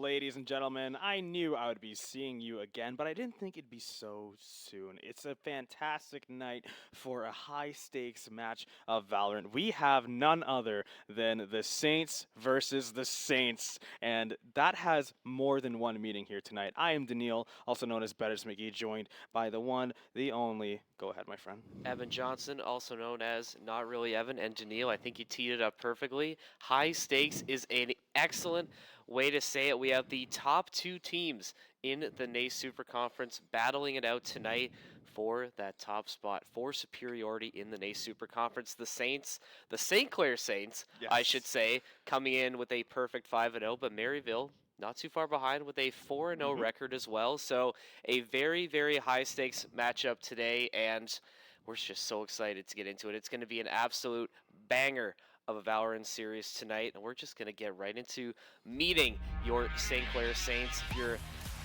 ladies and gentlemen. I knew I would be seeing you again, but I didn't think it'd be so soon. It's a fantastic night for a high stakes match of Valorant. We have none other than the Saints versus the Saints, and that has more than one meaning here tonight. I am Daniil, also known as Betters McGee, joined by the one, the only. Go ahead, my friend. Evan Johnson, also known as Not Really Evan, and Daniil. I think you teed it up perfectly. High stakes is an excellent way to say it. We have the top two teams in the NACE Super Conference battling it out tonight for that top spot, for superiority in the NACE Super Conference. The Saints, the St. Clair Saints, I should Yes. say, coming in with a perfect 5-0, but Maryville not too far behind with a 4-0 hmm record as well. So a very, very high stakes matchup today, and we're just so excited to get into it. It's going to be an absolute banger of a Valorant series tonight, and we're just going to get right into meeting your St. Clair Saints. If you're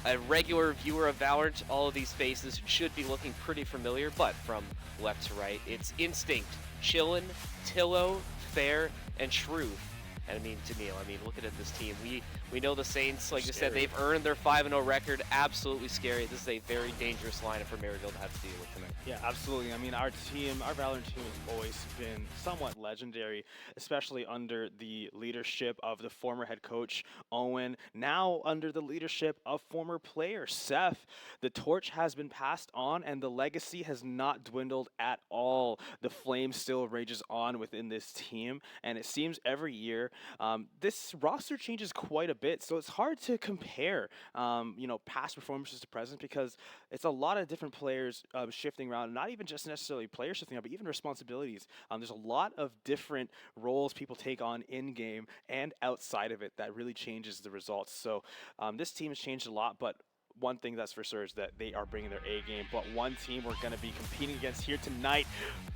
a regular viewer of Valorant, all of these faces should be looking pretty familiar, but from left to right, it's Instinct, Chillin, Tillo, Fair, and Truth. And I mean, Daniil, look at this team. We know the Saints, like I said, they've earned their 5-0 record. Absolutely scary. This is a very dangerous lineup for Maryville to have to deal with tonight. Yeah, absolutely. I mean, our team, our Valorant team has always been somewhat legendary, especially under the leadership of the former head coach, Owen, now under the leadership of former player, Seth. The torch has been passed on, and the legacy has not dwindled at all. The flame still rages on within this team, and it seems every year this roster changes quite a bit, so it's hard to compare, past performances to present because it's a lot of different players shifting around, not even just necessarily players shifting around, but even responsibilities. There's a lot of different roles people take on in game and outside of it that really changes the results. So this team has changed a lot, but one thing that's for sure is that they are bringing their A game. But one team we're going to be competing against here tonight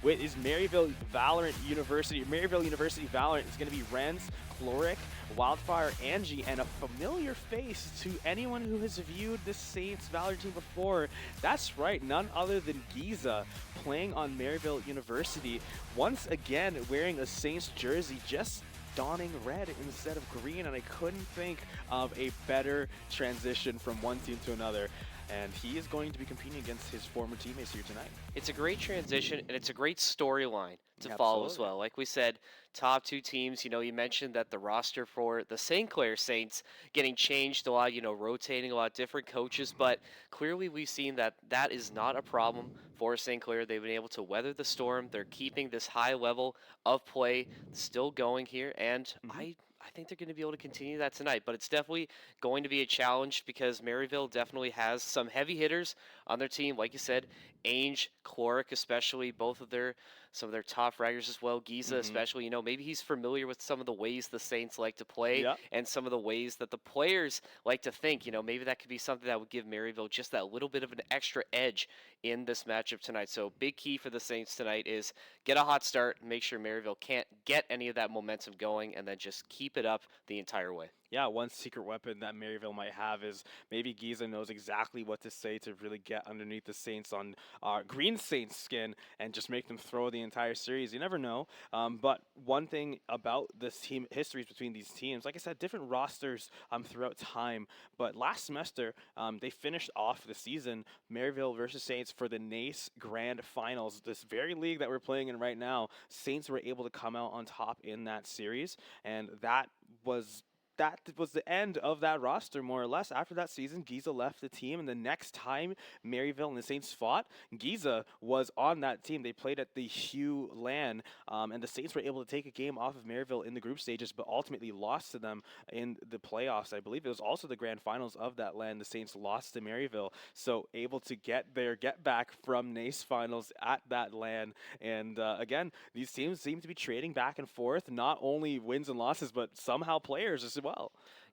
is Maryville Valorant University. Maryville University Valorant is going to be Renz, Chloric, Wildfire, Angie, and a familiar face to anyone who has viewed the Saints Valorant team before. That's right, none other than Giza playing on Maryville University. Once again, wearing a Saints jersey, just donning red instead of green, and I couldn't think of a better transition from one team to another. And he is going to be competing against his former teammates here tonight. It's a great transition, and it's a great storyline to follow as Absolutely. well. Like we said, top two teams. You mentioned that the roster for the St. Clair Saints getting changed a lot, rotating a lot, different coaches, but clearly we've seen that that is not a problem for St. Clair. They've been able to weather the storm. They're keeping this high level of play still going here, and hmm I think they're going to be able to continue that tonight, but it's definitely going to be a challenge because Maryville definitely has some heavy hitters on their team. Like you said, Ainge, Chloric, especially some of their top fraggers as well. Giza, hmm especially, maybe he's familiar with some of the ways the Saints like to play Yep. and some of the ways that the players like to think. Maybe that could be something that would give Maryville just that little bit of an extra edge in this matchup tonight. So big key for the Saints tonight is get a hot start, make sure Maryville can't get any of that momentum going, and then just keep it up the entire way. Yeah, one secret weapon that Maryville might have is maybe Giza knows exactly what to say to really get underneath the Saints on Green Saints skin and just make them throw the entire series. You never know. But one thing about this team histories between these teams, like I said, different rosters throughout time. But last semester, they finished off the season Maryville versus Saints for the NACE Grand Finals. This very league that we're playing in right now, Saints were able to come out on top in that series, and that was the end of that roster, more or less. After that season, Giza left the team, and the next time Maryville and the Saints fought, Giza was on that team. They played at the Hugh LAN, and the Saints were able to take a game off of Maryville in the group stages, but ultimately lost to them in the playoffs. I believe it was also the grand finals of that LAN. The Saints lost to Maryville, so able to get their get back from NACE finals at that LAN. And again, these teams seem to be trading back and forth, not only wins and losses, but somehow players as well.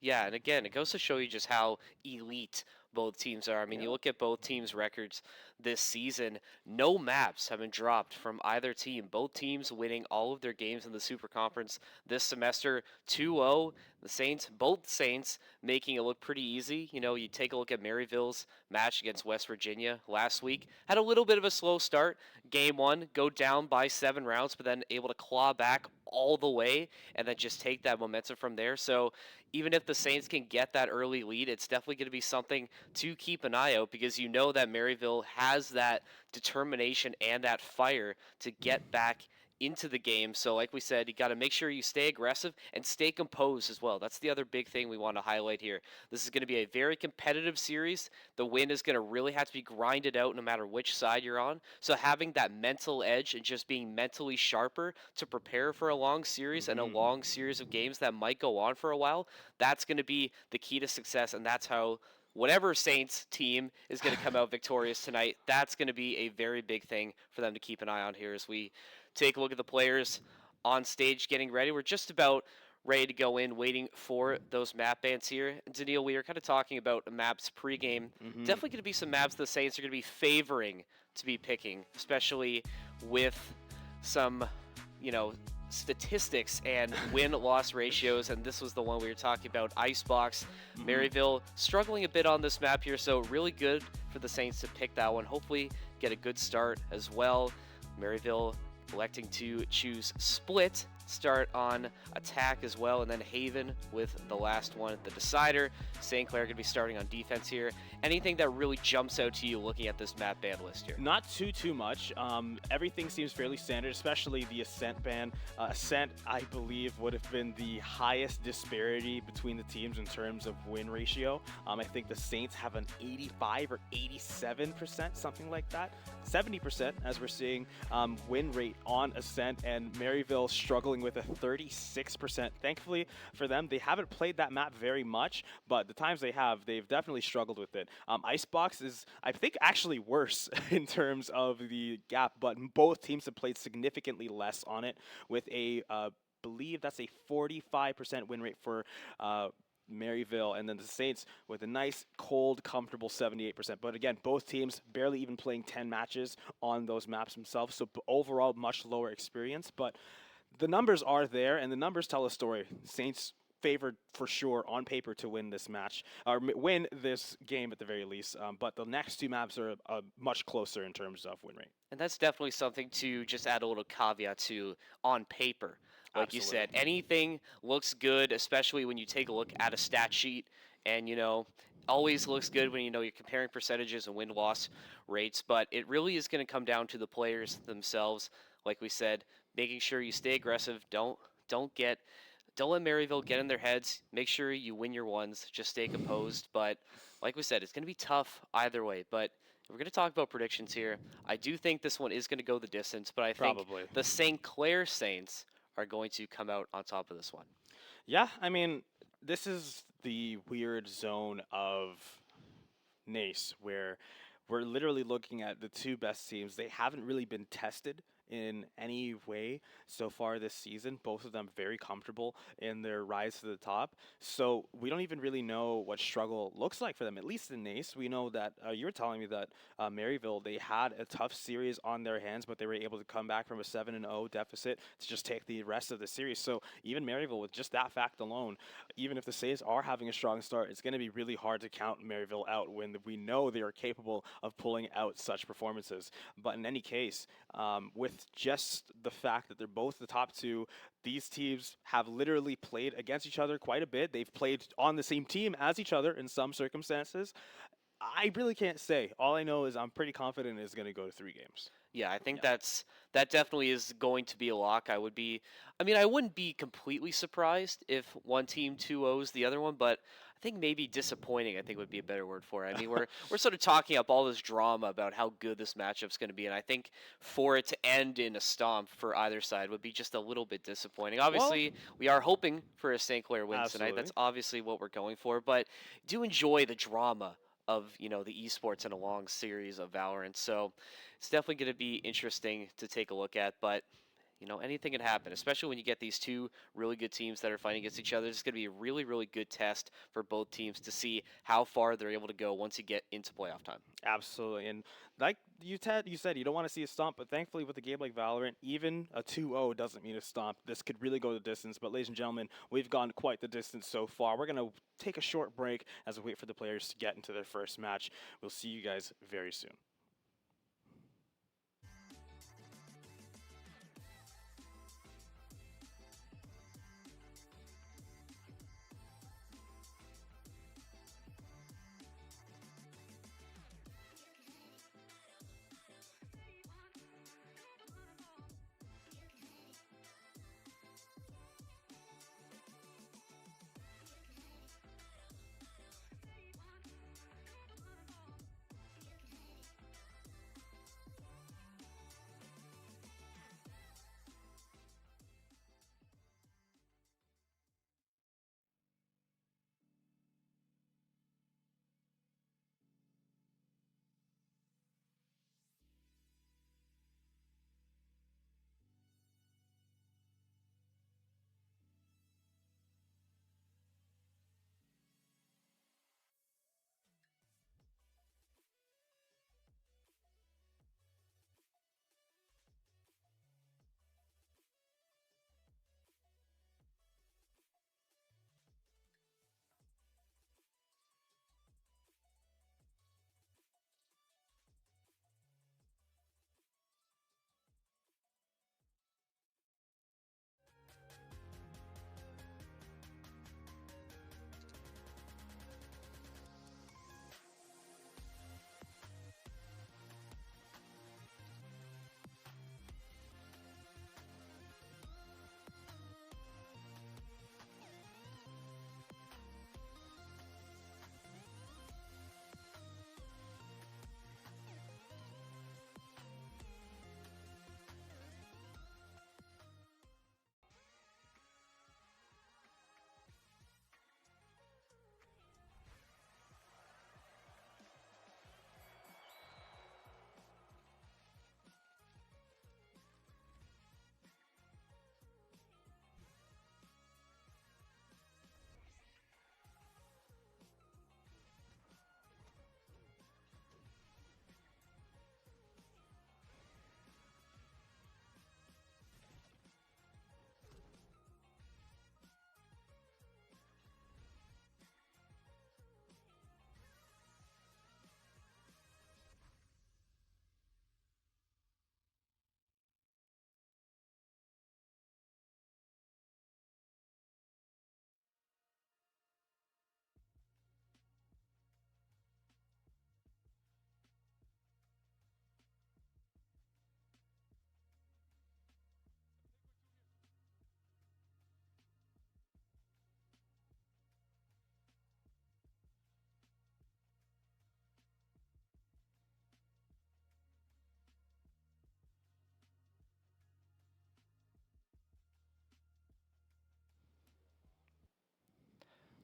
Yeah, and again, it goes to show you just how elite both teams are. You Yeah. look at both teams' records this season, no maps have been dropped from either team. Both teams winning all of their games in the Super Conference this semester 2-0. The Saints, both Saints, making it look pretty easy. You know, you take a look at Maryville's match against West Virginia last week. Had a little bit of a slow start. Game one, go down by 7 rounds, but then able to claw back all the way and then just take that momentum from there. So even if the Saints can get that early lead, it's definitely going to be something to keep an eye out because you know that Maryville has that determination and that fire to get back into the game. So like we said, you got to make sure you stay aggressive and stay composed as well. That's the other big thing we want to highlight here. This is going to be a very competitive series. The win is going to really have to be grinded out no matter which side you're on. So having that mental edge and just being mentally sharper to prepare for a long series and a long series of games that might go on for a while, that's going to be the key to success, and that's how whatever Saints team is going to come out victorious tonight, that's going to be a very big thing for them to keep an eye on here as we take a look at the players on stage getting ready. We're just about ready to go in, waiting for those map bans here. And Daniil, we were kind of talking about the maps pregame. Definitely going to be some maps the Saints are going to be favoring to be picking, especially with some, you know, statistics and win-loss ratios, and this was the one we were talking about, Icebox. Maryville struggling a bit on this map here, so really good for the Saints to pick that one. Hopefully get a good start as well. Maryville electing to choose Split, start on attack as well, and then Haven with the last one, the decider. St. Clair going to be starting on defense here. Anything that really jumps out to you looking at this map ban list here? Not too much. Everything seems fairly standard, especially the Ascent ban. Ascent, I believe, would have been the highest disparity between the teams in terms of win ratio. I think the Saints have an 85 or 87%, something like that. 70%, as we're seeing, win rate on Ascent, and Maryville struggling with a 36%. Thankfully for them, they haven't played that map very much, but the times they have, they've definitely struggled with it. Icebox is, I think, actually worse in terms of the gap, but both teams have played significantly less on it with a, believe that's a 45% win rate for Maryville, and then the Saints with a nice, cold, comfortable 78%. But again, both teams barely even playing 10 matches on those maps themselves, so overall much lower experience. But the numbers are there, and the numbers tell a story. Saints favored for sure on paper to win this match, or win this game at the very least. But the next two maps are much closer in terms of win rate. And that's definitely something to just add a little caveat to on paper. Like you said, anything looks good, especially when you take a look at a stat sheet, and, you know, always looks good when, you know, you're comparing percentages and win-loss rates, but it really is going to come down to the players themselves. Like we said, making sure you stay aggressive. Don't let Maryville get in their heads. Make sure you win your ones. Just stay composed. But like we said, it's going to be tough either way. But we're going to talk about predictions here. I do think this one is going to go the distance, but I think the St. Clair Saints are going to come out on top of this one. Yeah, I mean, this is the weird zone of NACE where we're literally looking at the two best teams. They haven't really been tested in any way so far this season. Both of them very comfortable in their rise to the top. So we don't even really know what struggle looks like for them, at least in NACE. We know that you were telling me that Maryville, they had a tough series on their hands, but they were able to come back from a 7-0 deficit to just take the rest of the series. So even Maryville, with just that fact alone, even if the Saints are having a strong start, it's going to be really hard to count Maryville out when we know they are capable of pulling out such performances. But in any case, with just the fact that they're both the top two, these teams have literally played against each other quite a bit. They've played on the same team as each other in some circumstances. I really can't say. All I know is I'm pretty confident it's going to go to 3 games. Yeah, I think that definitely is going to be a lock. I wouldn't be completely surprised if one team 2-0s the other one, but I think maybe disappointing, I think, would be a better word for it. I mean, we're sort of talking up all this drama about how good this matchup's going to be, and I think for it to end in a stomp for either side would be just a little bit disappointing. Obviously, we are hoping for a St. Clair win tonight. That's obviously what we're going for, but do enjoy the drama of, you know, the esports in a long series of Valorant. So it's definitely going to be interesting to take a look at, but anything can happen, especially when you get these two really good teams that are fighting against each other. It's going to be a really, really good test for both teams to see how far they're able to go once you get into playoff time. Absolutely. And like you said, you don't want to see a stomp, but thankfully with a game like Valorant, even a 2-0 doesn't mean a stomp. This could really go the distance. But ladies and gentlemen, we've gone quite the distance so far. We're going to take a short break as we wait for the players to get into their first match. We'll see you guys very soon.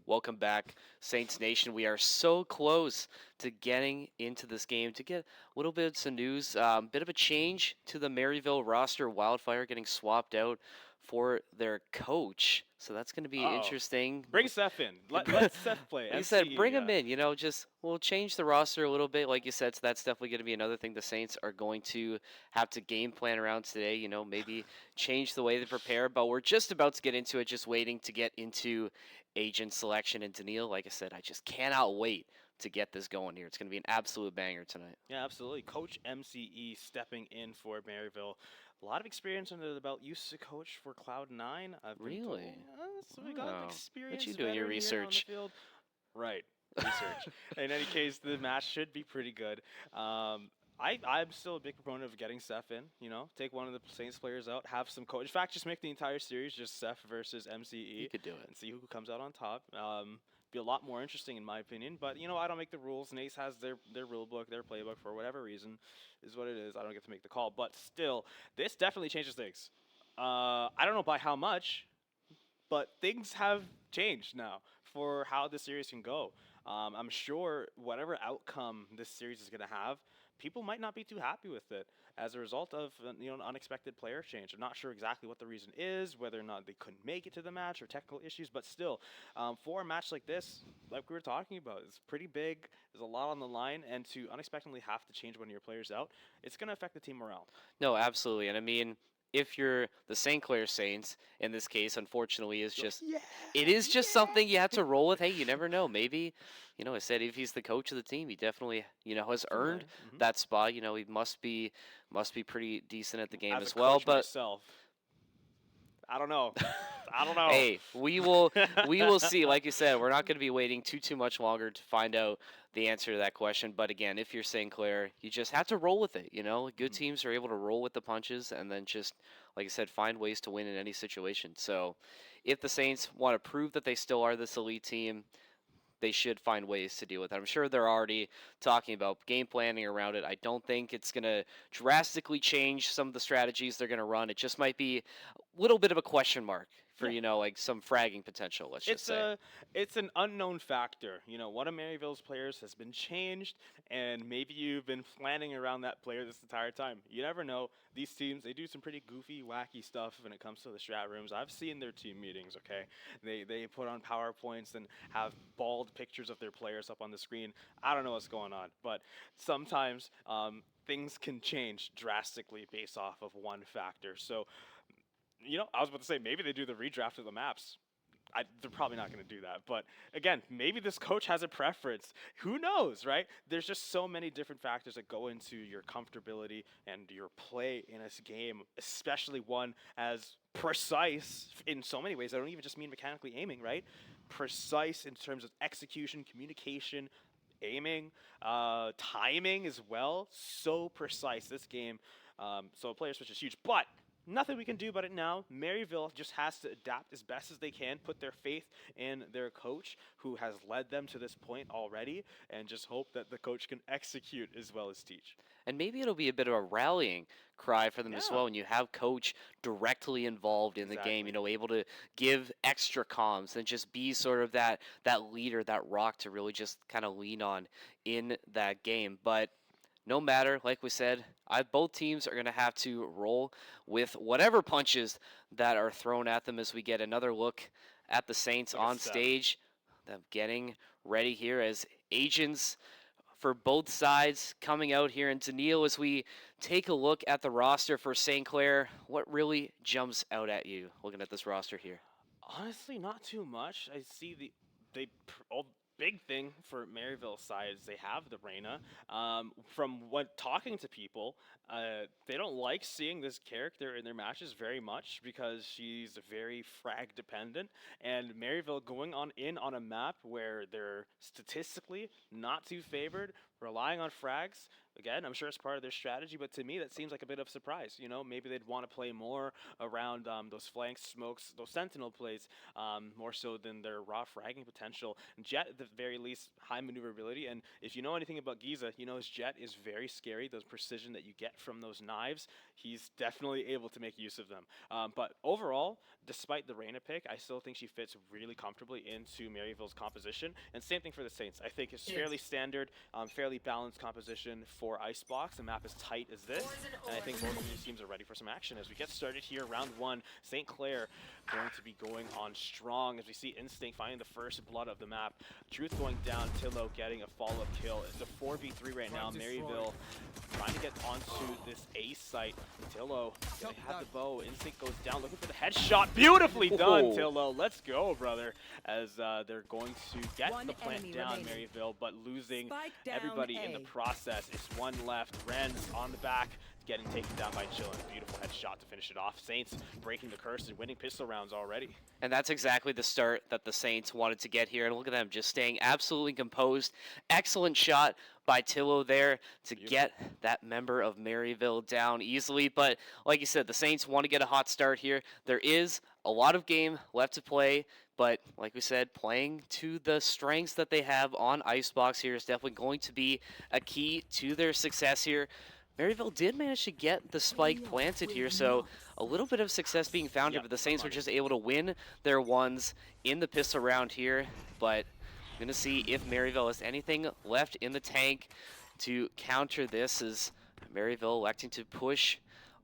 Welcome back, Saints Nation. We are so close to getting into this game. To get a little bit of some news, bit of a change to the Maryville roster. Wildfire getting swapped out for their coach, so that's going to be Uh-oh. interesting. Bring Seth in. Let Seth play. Like you said, MCE, bring yeah. him in. Just we'll change the roster a little bit, like you said. So that's definitely going to be another thing the Saints are going to have to game plan around today. Maybe change the way they prepare. But we're just about to get into it. Just waiting to get into agent selection. And Daniil, like I said, I just cannot wait to get this going here. It's going to be an absolute banger tonight. Yeah, absolutely. Coach MCE stepping in for Maryville. A lot of experience under the belt. Used to coach for Cloud9. I've been told. Really? So we got Wow. experience What you doing your veteran here on the research? field. Right. Research. In any case, the match should be pretty good. I'm still a big proponent of getting Seth in. Take one of the Saints players out, have some coach. In fact, just make the entire series just Seth versus You MCE, could do it. and see who comes out on top. Be a lot more interesting in my opinion. But I don't make the rules. NACE has their rule book, their playbook for whatever reason, is what it is. I don't get to make the call. But still, this definitely changes things. I don't know by how much, but things have changed now for how the series can go. I'm sure whatever outcome this series is going to have, people might not be too happy with it. as a result of an unexpected player change. I'm not sure exactly what the reason is, whether or not they couldn't make it to the match or technical issues, but still, for a match like this, like we were talking about, it's pretty big. There's a lot on the line, and to unexpectedly have to change one of your players out, it's going to affect the team morale. No, absolutely. And I mean, if you're the St. Clair Saints in this case, unfortunately, Yeah, it is just something you have yeah. to roll with. Hey, you never know. Maybe, I said if he's the coach of the team, he definitely, has earned Mhm. that spot. He must be pretty decent at the game As a as well. coach But myself, I don't know. I don't know. hey, we will see. Like you said, we're not going to be waiting too much longer to find out the answer to that question. But again, if you're St. Clair, you just have to roll with it. Good Mhm. teams are able to roll with the punches and then just, like I said, find ways to win in any situation. So, if the Saints want to prove that they still are this elite team, they should find ways to deal with it. I'm sure they're already talking about game planning around it. I don't think it's going to drastically change some of the strategies they're going to run. It just might be a little bit of a question mark for, Yeah. like some fragging potential, let's just It's say. a it's an unknown factor. One of Maryville's players has been changed, and maybe you've been planning around that player this entire time. You never know. These teams, they do some pretty goofy, wacky stuff when it comes to the strat rooms. I've seen their team meetings. Okay, they put on PowerPoints and have bald pictures of their players up on the screen. I don't know what's going on, but sometimes things can change drastically based off of one factor. So I was about to say maybe they do the redraft of the maps. They're probably not going to do that. But again, maybe this coach has a preference. Who knows, right? There's just so many different factors that go into your comfortability and your play in this game, especially one as precise in so many ways. I don't even just mean mechanically aiming, right? Precise in terms of execution, communication, aiming, timing as well. So precise this game. So a player switch is huge, but nothing we can do about it now. Maryville just has to adapt as best as they can, put their faith in their coach, who has led them to this point already, and just hope that the coach can execute as well as teach. And maybe it'll be a bit of a rallying cry for them as Yeah, well when you have coach directly involved in the game, exactly. able to give extra comms and just be sort of that leader, that rock to really just kind of lean on in that game. But no matter, like we said, both teams are going to have to roll with whatever punches that are thrown at them as we get another look at the Saints Look at on Steph. stage. Them getting ready here as agents for both sides coming out here. And Daniil, as we take a look at the roster for St. Clair, what really jumps out at you looking at this roster here? Honestly, not too much. I see all big thing for Maryville side is they have the Reyna. From what talking to people, they don't like seeing this character in their matches very much because she's very frag dependent. And Maryville going on a map where they're statistically not too favored, relying on frags. Again, I'm sure it's part of their strategy, but to me, that seems like a bit of a surprise. Maybe they'd want to play more around those flank smokes, those sentinel plays, more so than their raw fragging potential. Jet, at the very least, high maneuverability. And if you know anything about Giza, his Jet is very scary. Those precision that you get from those knives, he's definitely able to make use of them. But overall, despite the Reyna pick, I still think she fits really comfortably into Maryville's composition. And same thing for the Saints. I think it's fairly standard, fairly balanced composition for Icebox. The map is tight as this, and I think both of these teams are ready for some action. As we get started here, round one, St. Clair going to be going on strong as we see Instinct finding the first blood of the map. Truth going down, Tillo getting a follow-up kill. It's a 4v3 right now. Maryville trying to get onto this A site. Tillo, they have the bow. Instinct goes down, looking for the headshot. Beautifully done, Whoa. Tillo. Let's go, brother. As they're going to get One the plant enemy down, remaining. Maryville, but losing Spike down everybody in A. the process. It's one left. Ren's on the back, getting taken down by Chillin. Beautiful headshot to finish it off. Saints breaking the curse and winning pistol rounds already. And that's exactly the start that the Saints wanted to get here. And look at them just staying absolutely composed. Excellent shot by Tillo there to get that member of Maryville down easily. But like you said, the Saints want to get a hot start here. There is a lot of game left to play. But like we said, playing to the strengths that they have on Icebox here is definitely going to be a key to their success here. Maryville did manage to get the spike planted here, so a little bit of success being found here, but the Saints were just able to win their ones in the pistol round here. But I'm going to see if Maryville has anything left in the tank to counter this, as Maryville electing to push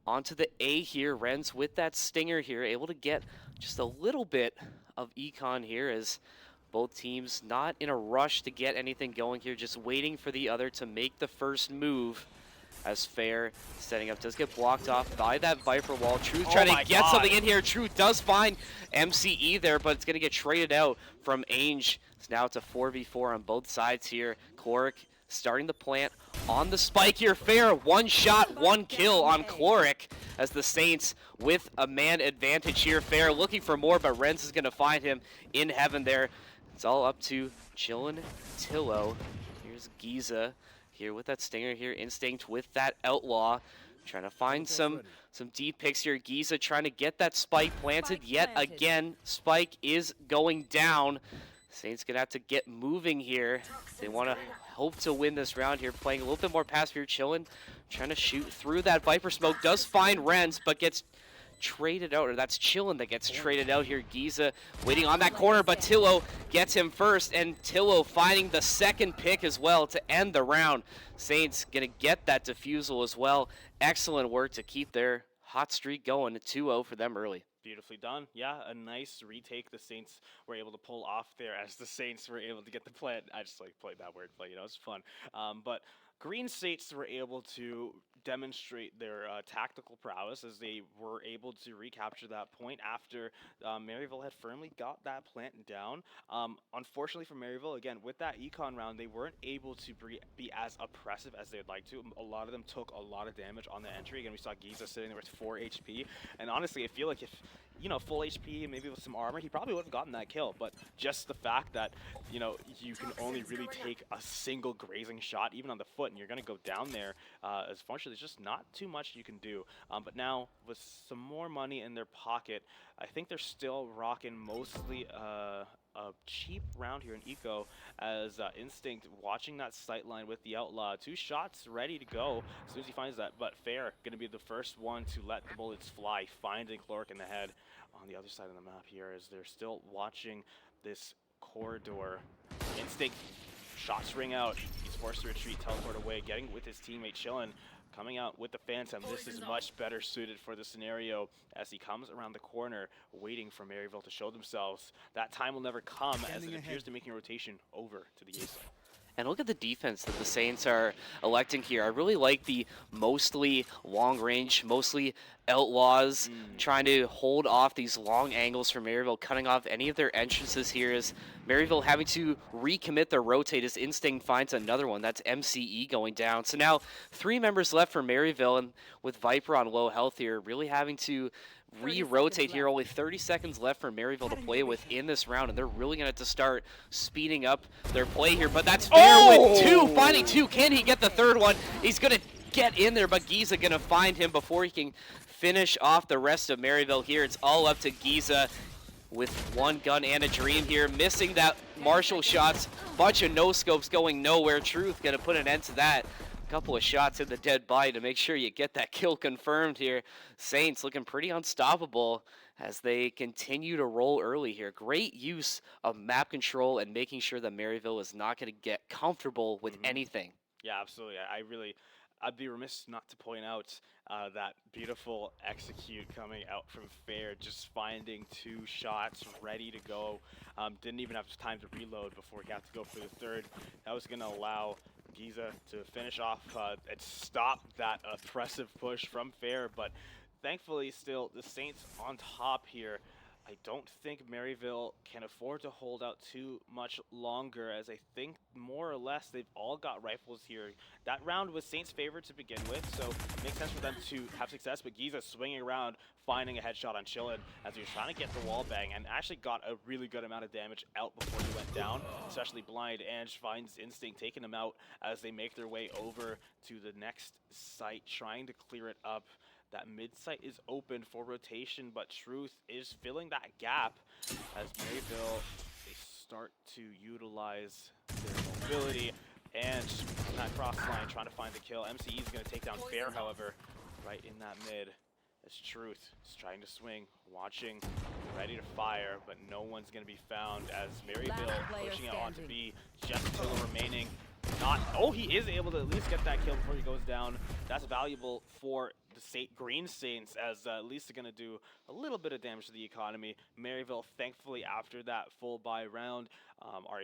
onto the A here. Renz with that stinger here, able to get just a little bit of econ here as both teams not in a rush to get anything going here, just waiting for the other to make the first move. As Fair setting up does get blocked off by that Viper wall. Truth trying to get something in here. Truth does find MCE there, but it's going to get traded out from Ainge. It's now to 4v4 on both sides here. Cloric starting the plant on the spike here. Fair, one shot, one kill on Cloric as the Saints with a man advantage here. Fair looking for more, but Renz is going to find him in heaven there. It's all up to Chillin Tillo. Here's Giza here with that stinger here. Instinct with that outlaw. Trying to find some deep picks here. Giza trying to get that spike planted yet again. Spike is going down. Saints gonna have to get moving here. They want to hope to win this round here. Playing a little bit more passive here. Chillin trying to shoot through that Viper smoke. Does find Renz, but gets traded out, or that's Chillin that gets traded out here. Giza waiting on that corner, but Tillo gets him first, and Tillo finding the second pick as well to end the round. Saints gonna get that defusal as well. Excellent work to keep their hot streak going. 2-0 for them early. Beautifully done. Yeah, a nice retake the Saints were able to pull off there as the Saints were able to get the plant. I just like played that wordplay, you know, it's fun. But Green Saints were able to demonstrate their tactical prowess as they were able to recapture that point after Maryville had firmly got that plant down. Unfortunately for Maryville, again, with that econ round, they weren't able to be as oppressive as they'd like to. A lot of them took a lot of damage on the entry. Again, we saw Giza sitting there with 4 HP, and honestly, I feel like if, you know, full HP, maybe with some armor, he probably would have gotten that kill. But just the fact that, you know, you can only really take a single grazing shot, even on the foot, and you're going to go down there, unfortunately, there's just not too much you can do. But now, with some more money in their pocket, I think they're still rocking mostly a cheap round here in Eco, as Instinct watching that sight line with the Outlaw. 2 shots ready to go as soon as he finds that, but Fair going to be the first one to let the bullets fly, finding Cloric in the head on the other side of the map here as they're still watching this corridor. Instinct, shots ring out, he's forced to retreat, teleport away, getting with his teammate Chillin. Coming out with the Phantom. This is much better suited for the scenario as he comes around the corner, waiting for Maryville to show themselves. That time will never come as it appears to making a rotation over to the A side. And look at the defense that the Saints are electing here. I really like the mostly long range, mostly outlaws, trying to hold off these long angles from Maryville, cutting off any of their entrances here as Maryville having to recommit their rotate as Instinct finds another one. That's MCE going down. So now 3 members left for Maryville, and with Viper on low health here, really having to re-rotate here. Only 30 seconds left for Maryville to play with in this round, and they're really going to have to start speeding up their play here. But that's Fair with 2, finding 2. Can he get the third one? He's going to get in there, but Giza going to find him before he can finish off the rest of Maryville here. It's all up to Giza with 1 gun and a dream here, missing that Marshall shots. Bunch of no-scopes going nowhere. Truth going to put an end to that. Couple of shots in the dead body to make sure you get that kill confirmed here. Saints looking pretty unstoppable as they continue to roll early here. Great use of map control and making sure that Maryville is not going to get comfortable with anything. Yeah, absolutely. I'd be remiss not to point out that beautiful execute coming out from Fair, just finding 2 shots ready to go. Didn't even have time to reload before he had to go for the third. That was going to allow Giza to finish off and stop that oppressive push from Fair, but thankfully still the Saints on top here. I don't think Maryville can afford to hold out too much longer, as I think more or less they've all got rifles here. That round was Saints' favorite to begin with, so it makes sense for them to have success, but Giza swinging around, finding a headshot on Chillin as he was trying to get the wall bang, and actually got a really good amount of damage out before he went down, especially blind. Ange finds Instinct taking him out as they make their way over to the next site, trying to clear it up. That mid site is open for rotation, but Truth is filling that gap as Maryville start to utilize their mobility. And that cross line trying to find the kill. MCE is going to take down Fair, however, right in that mid. As Truth is trying to swing, watching, ready to fire, but no one's going to be found as Maryville pushing it onto B. Just Tillo remaining. He is able to at least get that kill before he goes down. that's valuable for the Green Saints, as at least they're going to do a little bit of damage to the economy. Maryville, thankfully, after that full buy round, are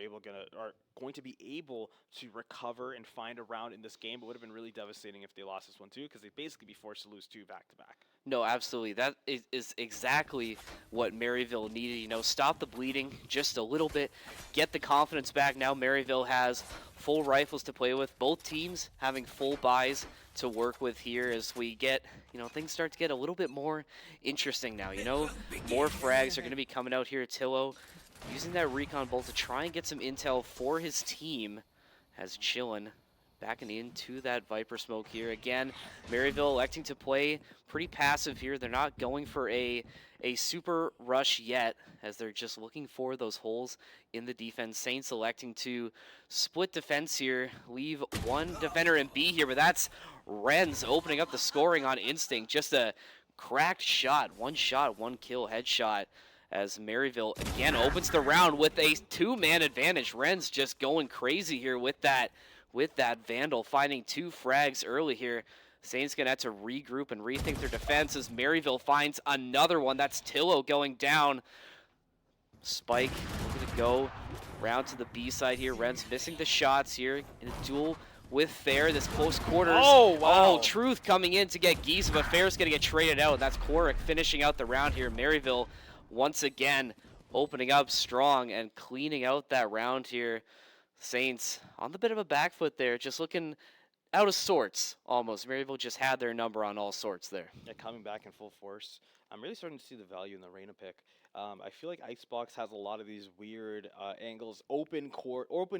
going to be able to recover and find a round in this game. It would have been really devastating if they lost this one too, because they'd basically be forced to lose 2 back-to-back. No, absolutely. That is exactly what Maryville needed. You know, stop the bleeding just a little bit, get the confidence back. Now Maryville has full rifles to play with. Both teams having full buys to work with here as we get, you know, things start to get a little bit more interesting now. You know, more frags are going to be coming out here. Tillo using that recon bolt to try and get some intel for his team as Chillin backing into that Viper smoke here. Again, Maryville electing to play pretty passive here. They're not going for a super rush yet, as they're just looking for those holes in the defense. Saints electing to split defense here, leave one defender in B here, but that's Renz opening up the scoring on instinct. Just a cracked shot, one kill headshot, as Maryville again opens the round with a 2-man advantage. Renz just going crazy here with that Vandal, finding 2 frags early here. Saints gonna have to regroup and rethink their defense as Maryville finds another one. That's Tillo going down. Spike looking to go round to the B side here. Ren's missing the shots here in a duel with Fair. This close quarters. Oh, wow. Oh, Truth coming in to get Giza, but Fair's gonna get traded out. That's Korik finishing out the round here. Maryville once again opening up strong and cleaning out that round here. Saints on the bit of a back foot there, just looking out of sorts almost. Maryville just had their number on all sorts there. Yeah, coming back in full force. I'm really starting to see the value in the Reyna pick. I feel like Icebox has a lot of these weird angles, open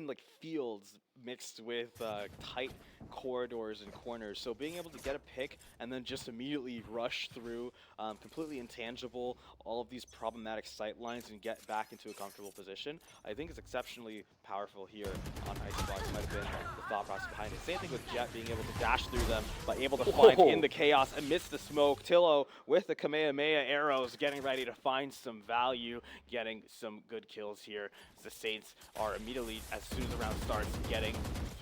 like fields mixed with tight corridors and corners. So being able to get a pick and then just immediately rush through, completely intangible, all of these problematic sight lines and get back into a comfortable position, I think is exceptionally powerful here on Icebox. Might have been the thought process behind it. Same thing with Jet being able to dash through them, but able to find in the chaos amidst the smoke. Tillo with the Kamehameha arrows, getting ready to find some value, getting some good kills here. The Saints are immediately, as soon as the round starts, getting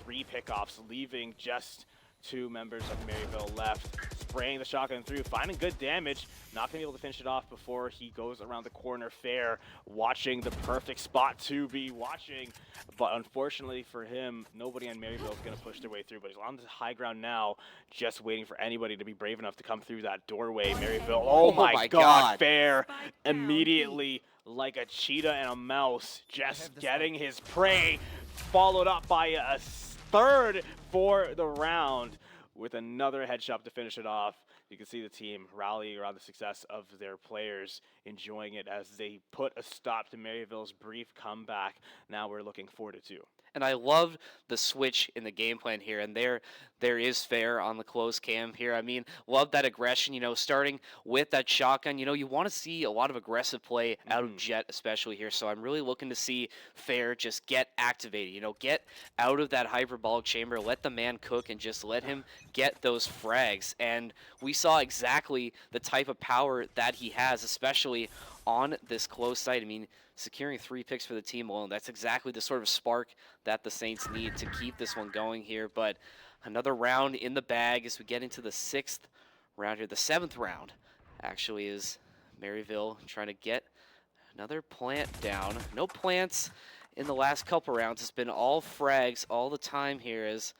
3 pickoffs, leaving just 2 members of Maryville left. Spraying the shotgun through, finding good damage. Not going to be able to finish it off before he goes around the corner. Fair watching the perfect spot to be watching. But unfortunately for him, nobody on Maryville is going to push their way through. But he's on the high ground now, just waiting for anybody to be brave enough to come through that doorway. Maryville, oh my god, Fair immediately, like a cheetah and a mouse, just getting his prey, followed up by a 3rd for the round with another headshot to finish it off. You can see the team rallying around the success of their players, enjoying it as they put a stop to Maryville's brief comeback. Now we're looking 4-2. And I love the switch in the game plan here. And there is Fair on the close cam here. I mean, love that aggression, you know, starting with that shotgun. You know, you want to see a lot of aggressive play out of Jet, especially here. So I'm really looking to see Fair just get activated, you know, get out of that hyperbolic chamber, let the man cook, and just let him get those frags. And we saw exactly the type of power that he has, especially on this close site. I mean, securing 3 picks for the team alone, that's exactly the sort of spark that the Saints need to keep this one going here. But another round in the bag as we get into the 6th round here. The 7th round actually is Maryville trying to get another plant down. No plants in the last couple rounds. It's been all frags all the time here as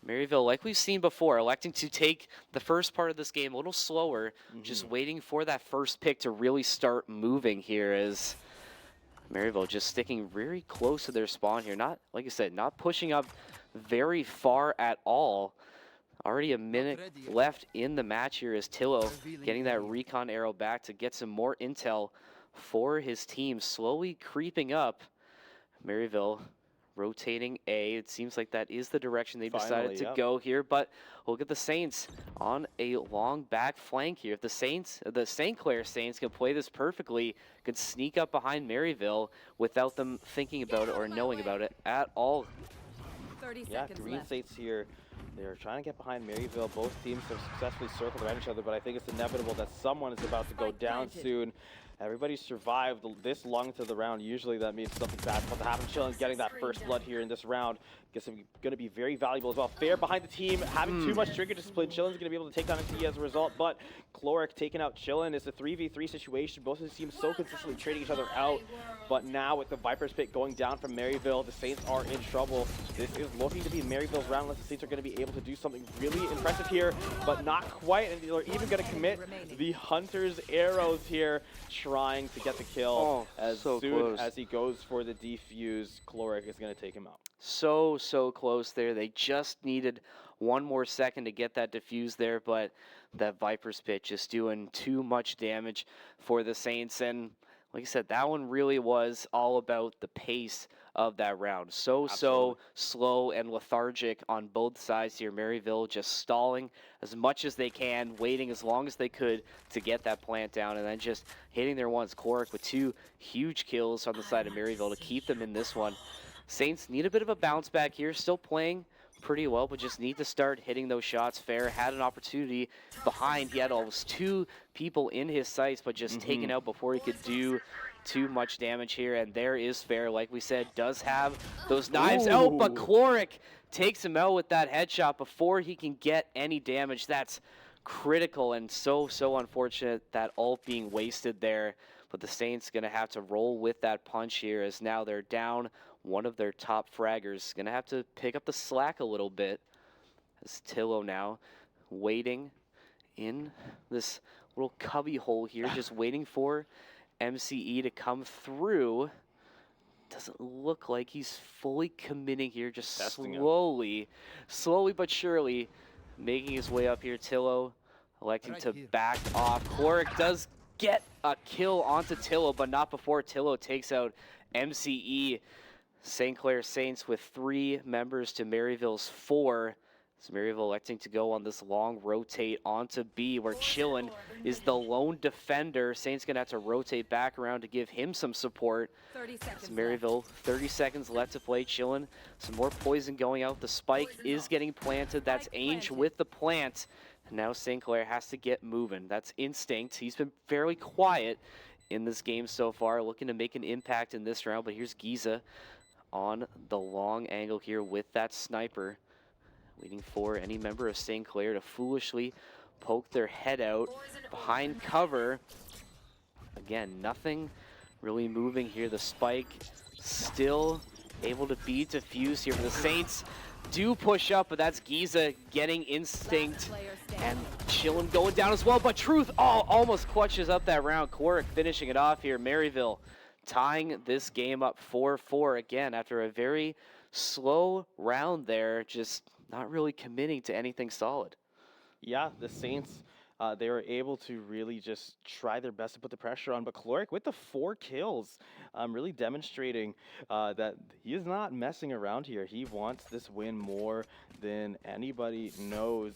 Maryville, like we've seen before, electing to take the first part of this game a little slower, just waiting for that first pick to really start moving here as Maryville just sticking very close to their spawn here. Not, like I said, not pushing up very far at all. Already a minute left in the match here as Tillo getting that recon arrow back to get some more intel for his team. Slowly creeping up. Maryville rotating A. It seems like that is the direction they decided to go here, but look at the Saints on a long back flank here. If the St. Clair Saints can play this perfectly, could sneak up behind Maryville without them thinking about it or knowing about it at all. 30 yeah, seconds Green left. States here. They're trying to get behind Maryville. Both teams have successfully circled around each other, but I think it's inevitable that someone is about to go down soon. Everybody survived this long into the round. Usually that means something bad's about to happen. Chillin getting that first blood here in this round. Guess it's going to be very valuable as well. Fair behind the team, having too much trigger discipline. Chillin's going to be able to take down NCE as a result, but Chloric taking out Chillin. It's a 3v3 situation. Both of the teams so consistently trading each other out, but now with the Viper's Pit going down from Maryville, the Saints are in trouble. This is looking to be Maryville's round unless the Saints are going to be able to do something really impressive here, but not quite, and they're even going to commit the Hunter's arrows here, trying to get the kill. As soon as he goes for the defuse, Chloric is going to take him out. So close there. They just needed one more second to get that defuse there, but that Viper's Pit just doing too much damage for the Saints. And like I said, that one really was all about the pace of that round. So slow and lethargic on both sides here. Maryville just stalling as much as they can, waiting as long as they could to get that plant down, and then just hitting their ones. Chloric with 2 huge kills on the side of Maryville to keep them in this one. Saints need a bit of a bounce back here, still playing pretty well, but just need to start hitting those shots. Fair had an opportunity behind. He had almost 2 people in his sights, but just taken out before he could do too much damage here. And there is Fair, like we said, does have those knives out, but Chloric takes him out with that headshot before he can get any damage. That's critical and so unfortunate, that ult being wasted there. But the Saints going to have to roll with that punch here, as now they're down one of their top fraggers. Going to have to pick up the slack a little bit, as Tillo now waiting in this little cubby hole here, just waiting for MCE to come through. Doesn't look like he's fully committing here, just slowly but surely making his way up here. Tillo electing to back off. Chloric does get a kill onto Tillo, but not before Tillo takes out MCE. St. Clair Saints with 3 members to Maryville's 4. So Maryville electing to go on this long rotate onto B, where Chillin is the lone defender. Saints going to have to rotate back around to give him some support. 30 seconds Maryville, 30 seconds left to play. Chillin, some more poison going out. The spike is getting planted. That's Ainge with the plant. And now St. Clair has to get moving. That's Instinct. He's been fairly quiet in this game so far, looking to make an impact in this round. But here's Giza on the long angle here with that sniper, waiting for any member of St. Clair to foolishly poke their head out behind cover. Again, nothing really moving here. The spike still able to be defused here for the Saints. Do push up, but that's Giza getting Instinct, and Chillin going down as well. But Truth almost clutches up that round. Chloric finishing it off here. Maryville tying this game up 4-4 again after a very slow round there, just not really committing to anything solid. Yeah, the Saints, they were able to really just try their best to put the pressure on, but Chloric with the 4 kills, really demonstrating that he is not messing around here. He wants this win more than anybody knows.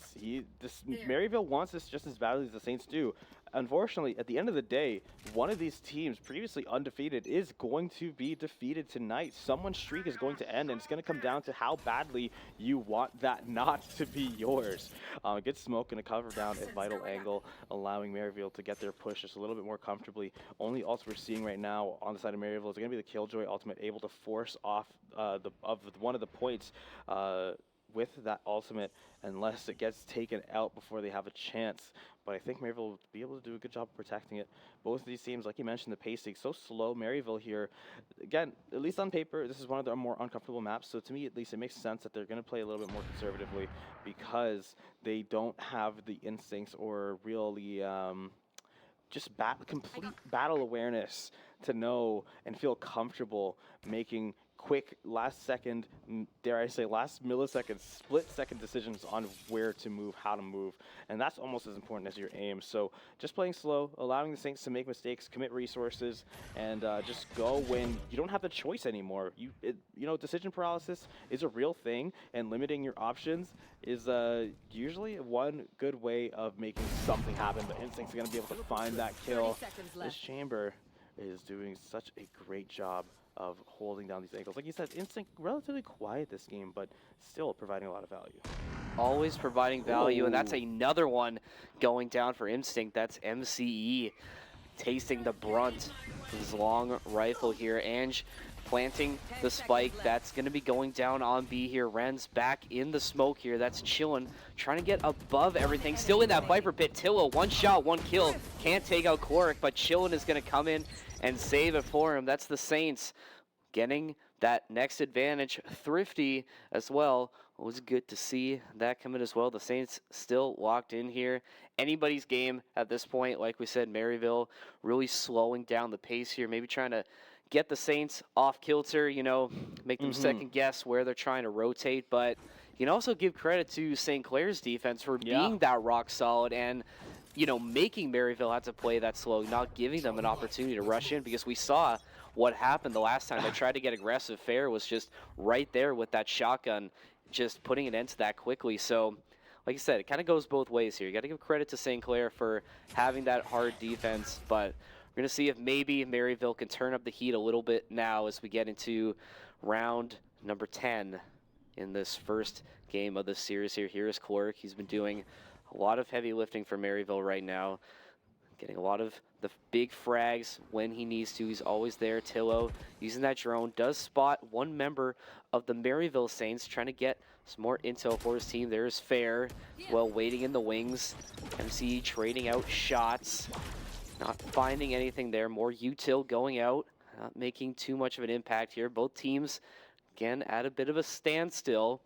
Maryville wants this just as badly as the Saints do. Unfortunately, at the end of the day, one of these teams, previously undefeated, is going to be defeated tonight. Someone's streak is going to end, and it's going to come down to how badly you want that not to be yours. Good smoke and a cover down at vital angle, allowing Maryville to get their push just a little bit more comfortably. Only ult we're seeing right now on the side of Maryville is going to be the Killjoy ultimate, able to force off one of the points with that ultimate, unless it gets taken out before they have a chance. But I think Maryville will be able to do a good job of protecting it. Both of these teams, like you mentioned, the pacing so slow. Maryville here, again, at least on paper, this is one of their more uncomfortable maps. So to me, at least, it makes sense that they're going to play a little bit more conservatively, because they don't have the instincts or really just complete battle awareness to know and feel comfortable making quick last second, dare I say last millisecond, split second decisions on where to move, how to move. And that's almost as important as your aim. So just playing slow, allowing the Saints to make mistakes, commit resources, and just go when you don't have the choice anymore. You know, decision paralysis is a real thing, and limiting your options is usually one good way of making something happen. But Instinct's going to be able to find that kill. This Chamber is doing such a great job of holding down these angles. Like you said, Instinct relatively quiet this game, but still providing a lot of value. Always providing value, and that's another one going down for Instinct. That's MCE. tasting the brunt of his long rifle here. Ange planting the spike. That's going to be going down on B here. Ren's back in the smoke here. That's chilling, trying to get above everything. Still in that Viper pit. Tilla, 1 shot, 1 kill. Can't take out Cloric, but chillin is going to come in and save it for him. That's the Saints getting that next advantage. Thrifty as well. It was good to see that come in as well. The Saints still locked in here. Anybody's game at this point. Like we said, Maryville really slowing down the pace here. Maybe trying to get the Saints off kilter, you know, make them second guess where they're trying to rotate. But you can also give credit to St. Clair's defense for being that rock solid and, you know, making Maryville have to play that slow, not giving them an opportunity to rush in, because we saw what happened the last time they tried to get aggressive. Fair was just right there with that shotgun, just putting an end to that quickly. So, like I said, it kind of goes both ways here. You got to give credit to St. Clair for having that hard defense, but we're going to see if maybe Maryville can turn up the heat a little bit now as we get into round number 10 in this first game of the series here. Here is Clark. He's been doing a lot of heavy lifting for Maryville right now, getting a lot of the big frags when he needs to. He's always there. Tillo using that drone does spot one member of the Maryville Saints, trying to get some more intel for his team. There's Fair, well, waiting in the wings. MC trading out shots, not finding anything there. More util going out, not making too much of an impact here. Both teams, again, at a bit of a standstill.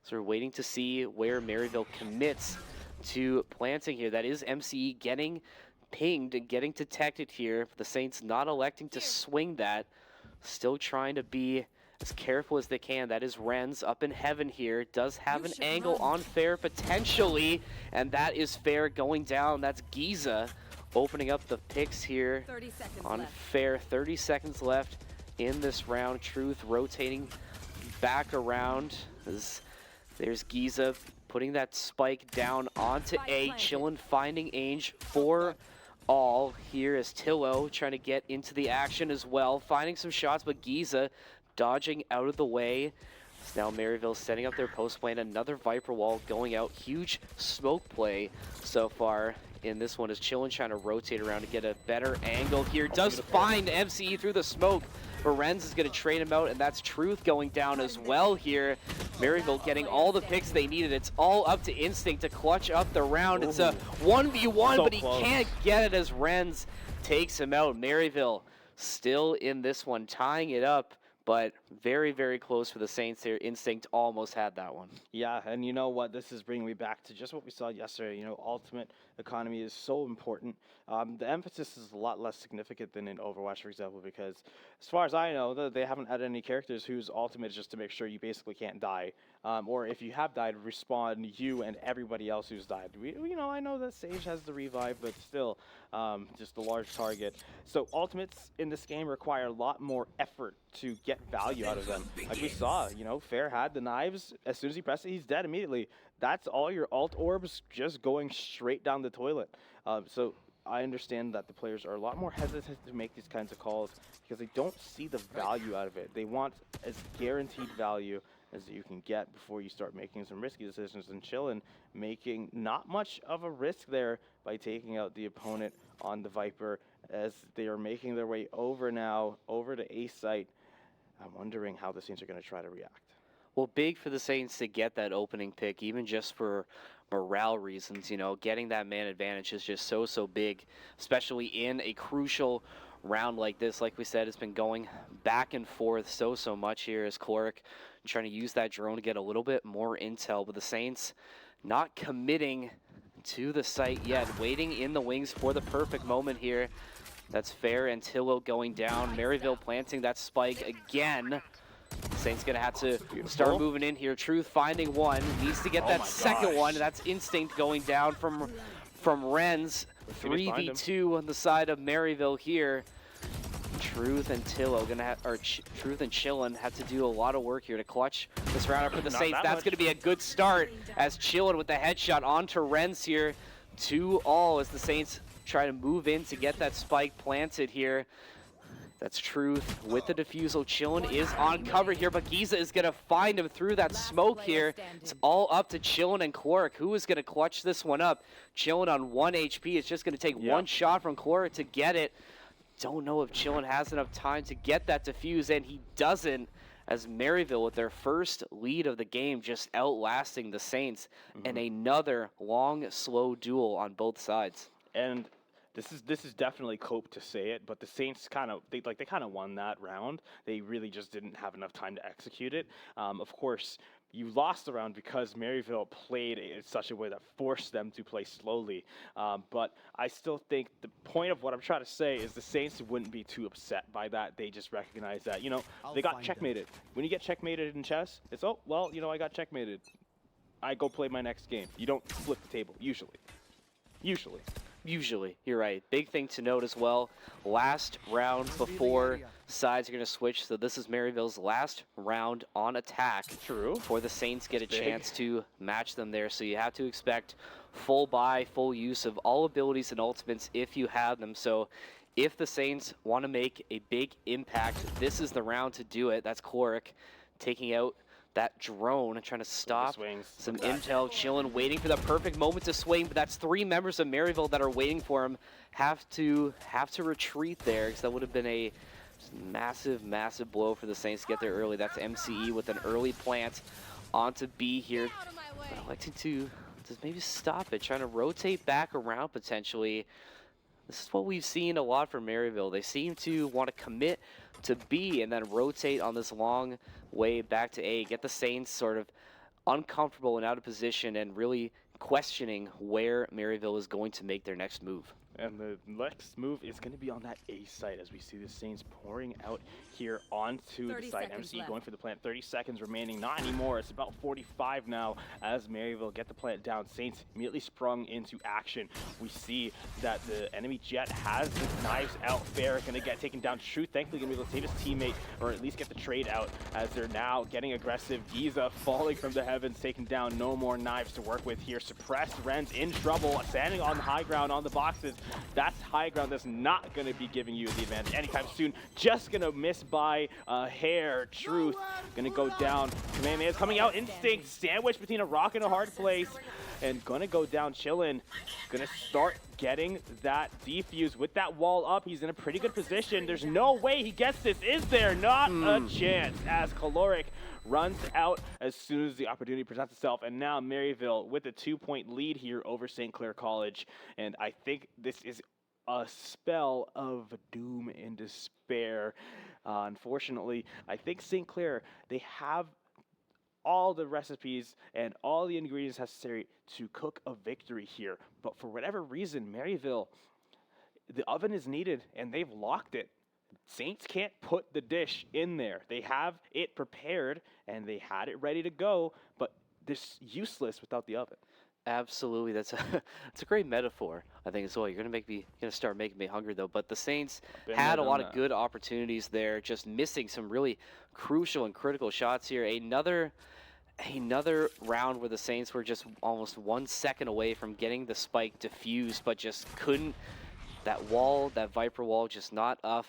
So we're waiting to see where Maryville commits to planting here. That is MCE getting pinged and getting detected here. The Saints not electing to swing that. Still trying to be as careful as they can. That is Renz up in heaven here. Does have an angle on Fair potentially, and that is Fair going down. That's Giza opening up the picks here on Fair. 30 seconds left in this round. Truth rotating back around. There's Giza putting that spike down onto A. Chillin finding Ange for all. Here is Tillo trying to get into the action as well. Finding some shots, but Giza dodging out of the way. So now Maryville setting up their post plane. Another Viper wall going out. Huge smoke play so far in this one as Chillin trying to rotate around to get a better angle here. Does find MCE through the smoke. Lorenz is going to trade him out, and that's Truth going down as well here. Maryville getting all the picks they needed. It's all up to Instinct to clutch up the round. It's a 1v1, but he can't get it as Renz takes him out. Maryville still in this one, tying it up, but very, very close for the Saints here. Instinct almost had that one. Yeah, and you know what? This is bringing me back to just what we saw yesterday. You know, ultimate economy is so important. The emphasis is a lot less significant than in Overwatch, for example, because as far as I know, they haven't added any characters whose ultimate is just to make sure you basically can't die. Or if you have died, respawn you and everybody else who's died. You know, I know that Sage has the revive, but still, just a large target. So ultimates in this game require a lot more effort to get value out of them. Like we saw, you know, Fair had the knives. As soon as he pressed it, he's dead immediately. That's all your alt orbs just going straight down the toilet. So I understand that the players are a lot more hesitant to make these kinds of calls because they don't see the value out of it. They want as guaranteed value as you can get before you start making some risky decisions. And Chillin making not much of a risk there by taking out the opponent on the Viper as they are making their way over now, over to A site. I'm wondering how the Saints are going to try to react. Well, big for the Saints to get that opening pick, even just for morale reasons. You know, getting that man advantage is just so big, especially in a crucial round like this. Like we said, it's been going back and forth so much here as Cloric trying to use that drone to get a little bit more intel, but the Saints not committing to the site yet, waiting in the wings for the perfect moment here. That's Fair and Tillo going down. Maryville planting that spike again. Saints gonna have to start moving in here. Truth finding one, needs to get that second one. That's Instinct going down from Renz. 3v2 on the side of Maryville here. Truth and Tillo gonna have, or Truth and Chillin have to do a lot of work here to clutch this round up for the Saints. That's gonna be a good start as Chillin with the headshot onto Renz here. 2-all as the Saints try to move in to get that spike planted here. That's Truth with the defusal. Chillin is on cover here, but Giza is going to find him through that smoke here. It's all up to Chillin and Cloric. Who is going to clutch this one up? Chillin on 1 HP. It's just going to take one shot from Cloric to get it. Don't know if Chillin has enough time to get that defuse, and he doesn't, as Maryville with their first lead of the game just outlasting the Saints, and another long, slow duel on both sides. And this is definitely Cope to say it, but the Saints kind of they kind of won that round. They really just didn't have enough time to execute it. Of course, you lost the round because Maryville played in such a way that forced them to play slowly. But I still think the point of what I'm trying to say is the Saints wouldn't be too upset by that. They just recognize that, you know, they got checkmated. When you get checkmated in chess, it's, oh, well, you know, I got checkmated. I go play my next game. You don't flip the table, usually. Usually, you're right. Big thing to note as well, last round before sides are going to switch, so this is Maryville's last round on attack. True. Before the Saints get a chance to match them there, so you have to expect full buy, full use of all abilities and ultimates if you have them. So if the Saints want to make a big impact, this is the round to do it. That's Cloric taking out that drone and trying to stop some intel. Chillin, waiting for the perfect moment to swing, but that's 3 members of Maryville that are waiting for him. Have to retreat there, because that would have been a massive blow for the Saints to get there early. That's MCE with an early plant onto B here, electing to just maybe stop it, trying to rotate back around potentially. This is what we've seen a lot from Maryville. They seem to want to commit to B and then rotate on this long way back to A. Get the Saints sort of uncomfortable and out of position and really questioning where Maryville is going to make their next move. And the next move is going to be on that A site as we see the Saints pouring out here onto the site. MC going for the plant. 30 seconds remaining. Not anymore. It's about 45 now as Maryville get the plant down. Saints immediately sprung into action. We see that the enemy jet has the knives out. Fair going to get taken down. Truth thankfully going to be able to save his teammate or at least get the trade out as they're now getting aggressive. Giza falling from the heavens, taken down. No more knives to work with here. Suppressed. Ren's in trouble. Standing on the high ground on the boxes. That's high ground that's not going to be giving you the advantage anytime soon. Just going to miss by a hair. Truth going to go down. Kamehameha is coming out. Instinct sandwiched between a rock and a hard place. And going to go down. Chillin. Going to start getting that defuse with that wall up. He's in a pretty good position. There's no way he gets this. Is there? Not a chance as Caloric runs out as soon as the opportunity presents itself. And now Maryville with a 2-point lead here over St. Clair College. And I think this is a spell of doom and despair. Unfortunately, I think St. Clair, they have all the recipes and all the ingredients necessary to cook a victory here. But for whatever reason, Maryville, the oven is needed and they've locked it. Saints can't put the dish in there. They have it prepared and they had it ready to go, but it's useless without the oven. Absolutely, that's a great metaphor. I think as well. You're gonna start making me hungry though. But the Saints had a lot of good opportunities there, just missing some really crucial and critical shots here. Another round where the Saints were just almost 1 second away from getting the spike defused, but just couldn't. That wall, that Viper wall, just not up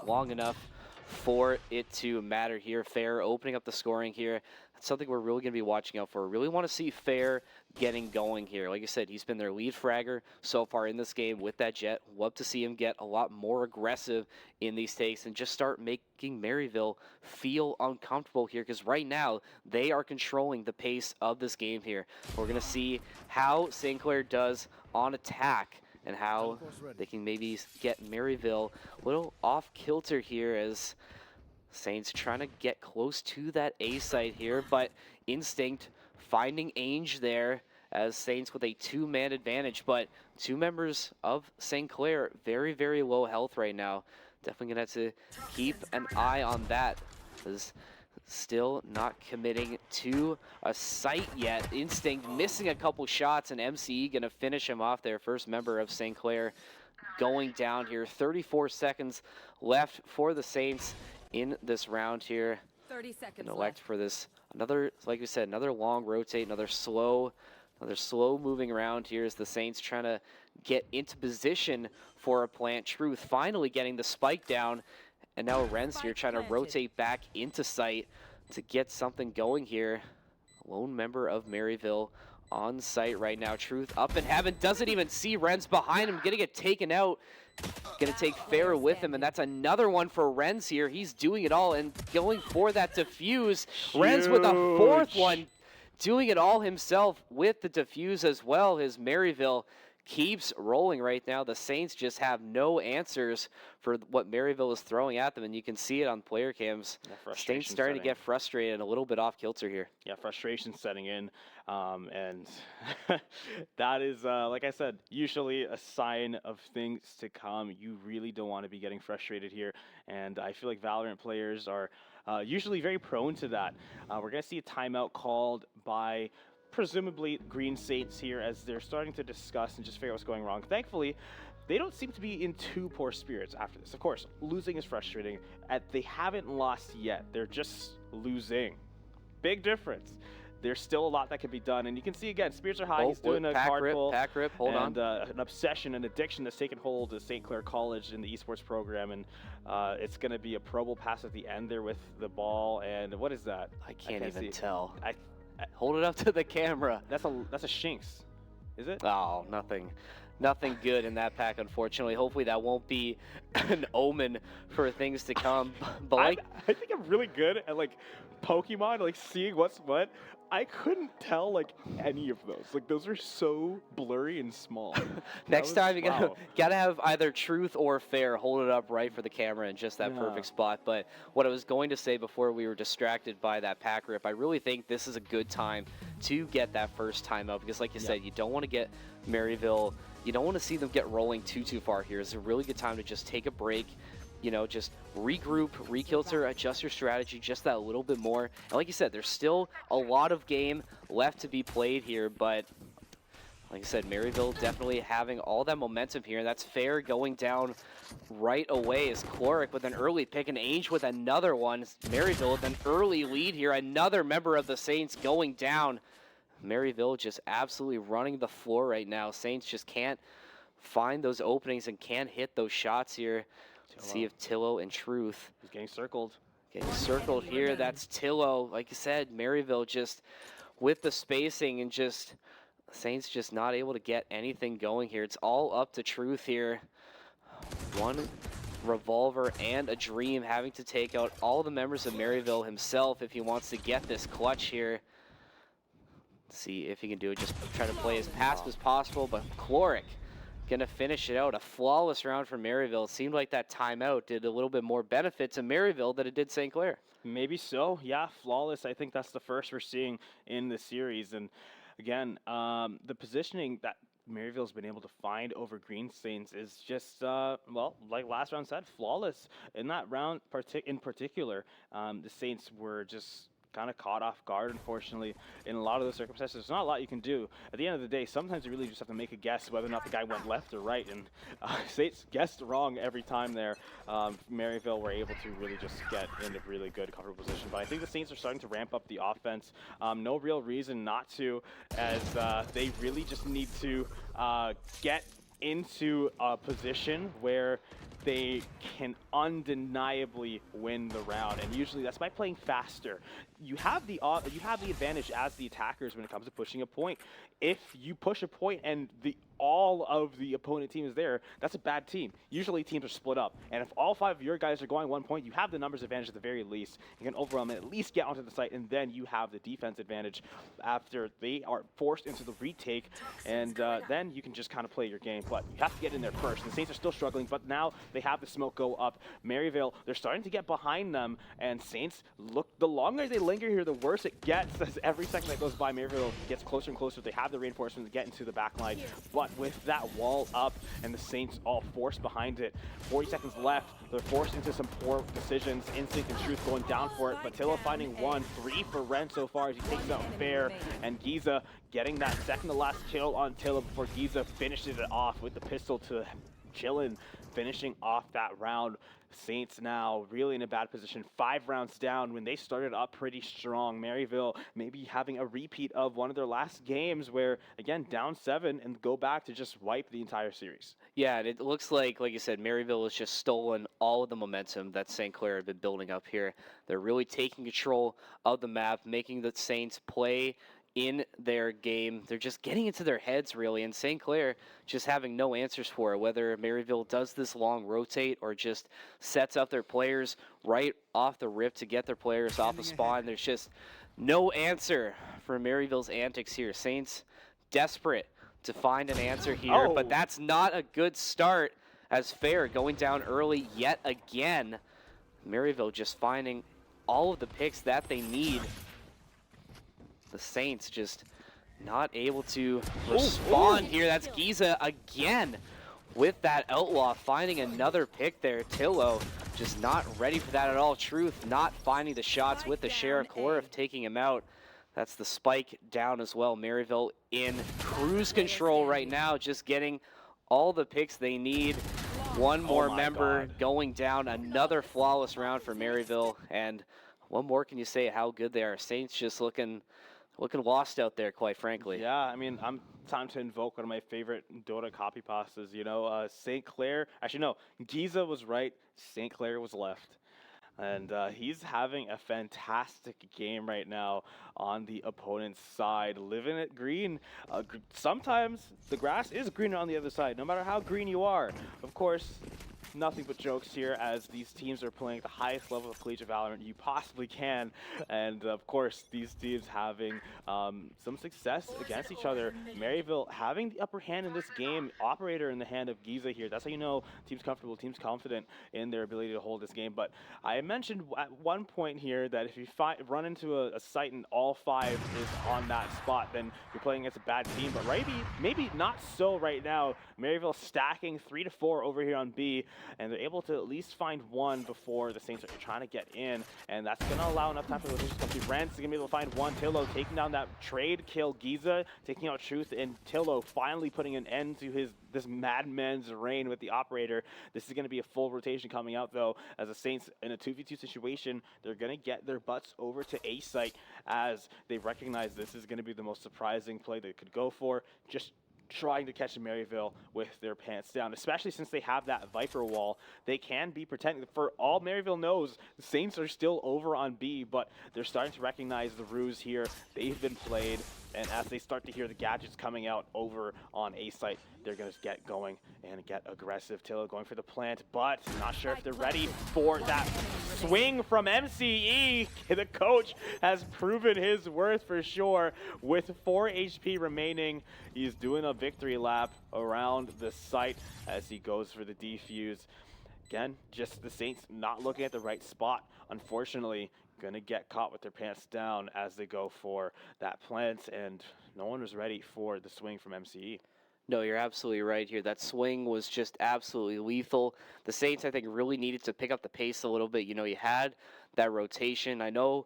long enough for it to matter here. Fair opening up the scoring here. That's something we're really going to be watching out for. Really want to see Fair getting going here. Like I said, he's been their lead fragger so far in this game with that jet. Love to see him get a lot more aggressive in these takes and just start making Maryville feel uncomfortable here, because right now they are controlling the pace of this game here. We're going to see how St. Clair does on attack and how they can maybe get Maryville a little off kilter here as Saints trying to get close to that A site here, but Instinct finding Ainge there as Saints with a 2-man advantage, but 2 members of St. Clair very low health right now. Definitely gonna have to keep an eye on that, as still not committing to a site yet. Instinct missing a couple shots, and MCE gonna finish him off there. First member of St. Clair going down here. 34 seconds left for the Saints in this round here. 30 seconds elect left for this another, like we said, another long rotate, another slow They're slow moving around here as the Saints trying to get into position for a plant. Truth finally getting the spike down, and now Ren's here trying to rotate back into sight to get something going here. Lone member of Maryville on site right now. Truth up in heaven, doesn't even see Ren's behind him, gonna get taken out. Gonna take Fair with him, and that's another one for Ren's here. He's doing it all and going for that defuse. Ren's with a fourth one, doing it all himself with the defuse as well. His Maryville keeps rolling right now. The Saints just have no answers for what Maryville is throwing at them, and you can see it on player cams. Saints starting to get frustrated and a little bit off kilter here. Yeah, frustration setting in, and that is, like I said, usually a sign of things to come. You really don't want to be getting frustrated here, and I feel like Valorant players are usually very prone to that. We're going to see a timeout called by presumably Green Saints here as they're starting to discuss and just figure out what's going wrong. Thankfully, they don't seem to be in too poor spirits after this. Of course, losing is frustrating. They haven't lost yet. They're just losing. Big difference. There's still a lot that can be done, and you can see again, spirits are high. He's doing a card pull, pack rip, hold on. An obsession, an addiction that's taken hold of St. Clair College in the esports program, and it's going to be a Pro Bowl pass at the end there with the ball. And what is that? I can't even see. tell. Hold it up to the camera. That's a Shinx, is it? Oh, nothing good in that pack, unfortunately. Hopefully that won't be an omen for things to come. But I think I'm really good at like Pokemon, like seeing what's what. I couldn't tell like any of those. Like those are so blurry and small. Next time you gotta have either Truth or Fair hold it up right for the camera in just that perfect spot. But what I was going to say before we were distracted by that pack rip, I really think this is a good time to get that first timeout because, like you said, you don't want to get Maryville. You don't want to see them get rolling too far here. It's a really good time to just take a break. You know, just regroup, rekilter, adjust your strategy just that little bit more. And like you said, there's still a lot of game left to be played here, but like I said, Maryville definitely having all that momentum here. And that's Fair going down right away as Cloric with an early pick and Age with another one. Maryville with an early lead here. Another member of the Saints going down. Maryville just absolutely running the floor right now. Saints just can't find those openings and can't hit those shots here. Let's see if Tillo and Truth. He's getting circled. Getting circled here. That's Tillo. Like you said, Maryville just with the spacing and just Saints just not able to get anything going here. It's all up to Truth here. One revolver and a dream having to take out all the members of Maryville himself if he wants to get this clutch here. Let's see if he can do it. Just try to play as passive as possible, but Cloric gonna finish it out. A flawless round for Maryville. It seemed like that timeout did a little bit more benefit to Maryville than it did St. Clair. Maybe so. Yeah, flawless. I think that's the first we're seeing in the series. And again, the positioning that Maryville's been able to find over Green Saints is just, well, like last round said, flawless. In that round in particular, the Saints were just kind of caught off guard, unfortunately, in a lot of those circumstances. There's not a lot you can do. At the end of the day, sometimes you really just have to make a guess whether or not the guy went left or right, and Saints guessed wrong every time there. Maryville were able to really just get in a really good comfortable position, but I think the Saints are starting to ramp up the offense. No real reason not to, as they really just need to get into a position where they can undeniably win the round, and usually that's by playing faster. You have the advantage as the attackers when it comes to pushing a point. If you push a point and all of the opponent team is there, that's a bad team. Usually teams are split up, and if all 5 of your guys are going 1 point, you have the numbers advantage at the very least. You can overwhelm and at least get onto the site, and then you have the defense advantage after they are forced into the retake, and then you can just kind of play your game. But you have to get in there first. The Saints are still struggling, but now they have the smoke go up. Maryville, they're starting to get behind them, and Saints, look, the longer they linger here, the worse it gets. As every second that goes by, Maryville gets closer and closer. They have the reinforcements to get into the back line, but with that wall up and the Saints all forced behind it, 40 seconds left, they're forced into some poor decisions. Instinct and Truth going down for it, but Tilla finding 1-3 for Ren so far as he takes out Fair, and Giza getting that second to last kill on Tilla before Giza finishes it off with the pistol to chilling, finishing off that round. Saints now really in a bad position, 5 rounds down when they started up pretty strong. Maryville maybe having a repeat of one of their last games where, again, down 7 and go back to just wipe the entire series. Yeah, and it looks like you said, Maryville has just stolen all of the momentum that St. Clair had been building up here. They're really taking control of the map, making the Saints play in their game. They're just getting into their heads, really, and St. Clair just having no answers for it, whether Maryville does this long rotate or just sets up their players right off the rip to get their players off the spawn. There's just no answer for Maryville's antics here. Saints desperate to find an answer here, but that's not a good start as Fair going down early yet again. Maryville just finding all of the picks that they need. The Saints just not able to respond here. That's Giza again with that Outlaw finding another pick there. Tillo just not ready for that at all. Truth not finding the shots with the Sheriff Corf taking him out. That's the spike down as well. Maryville in cruise control right now, just getting all the picks they need. One more member going down. Another flawless round for Maryville. And what more can you say how good they are? Saints just looking lost out there, quite frankly. Yeah, I mean, time to invoke one of my favorite Dota copy pastas, you know, St. Clair. Actually, no, Giza was right, St. Clair was left. And he's having a fantastic game right now on the opponent's side, living it green. Sometimes the grass is greener on the other side, no matter how green you are. Of course, nothing but jokes here as these teams are playing at the highest level of collegiate Valorant you possibly can. And of course, these teams having some success against each other. Maryville having the upper hand in this game, operator in the hand of Giza here. That's how you know team's comfortable, team's confident in their ability to hold this game. But I mentioned at one point here that if you run into a site and all 5 is on that spot, then you're playing against a bad team. But maybe not so right now. Maryville stacking 3 to 4 over here on B. And they're able to at least find one before the Saints are trying to get in, and that's going to allow enough time for the rotation to come through. Rent's going to be able to find one. Tillo taking down that trade kill. Giza taking out Truth, and Tillo finally putting an end to this madman's reign with the operator. This is going to be a full rotation coming out, though, as the Saints in a 2v2 situation. They're going to get their butts over to A site as they recognize this is going to be the most surprising play they could go for. Just trying to catch Maryville with their pants down, especially since they have that Viper wall. They can be protected. For all Maryville knows, the Saints are still over on B, but they're starting to recognize the ruse here. They've been played, and as they start to hear the gadgets coming out over on A site, they're going to get going and get aggressive. Tillo going for the plant, but not sure if they're ready for that swing from MCE. The coach has proven his worth for sure. With 4 HP remaining, he's doing a victory lap around the site as he goes for the defuse. Again, just the Saints not looking at the right spot, unfortunately. Going to get caught with their pants down as they go for that plant, and no one was ready for the swing from MCE. No, you're absolutely right here. That swing was just absolutely lethal. The Saints, I think, really needed to pick up the pace a little bit. You know, you had that rotation. I know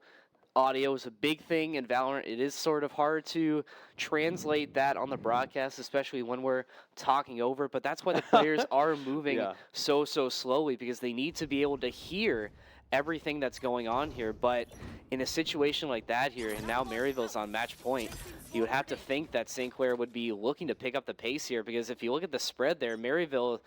audio is a big thing in Valorant. It is sort of hard to translate that on the broadcast, especially when we're talking over, but that's why the players are moving so slowly, because they need to be able to hear everything that's going on here. But in a situation like that here, and now Maryville's on match point, you would have to think that St. Clair would be looking to pick up the pace here, because if you look at the spread there, Maryville,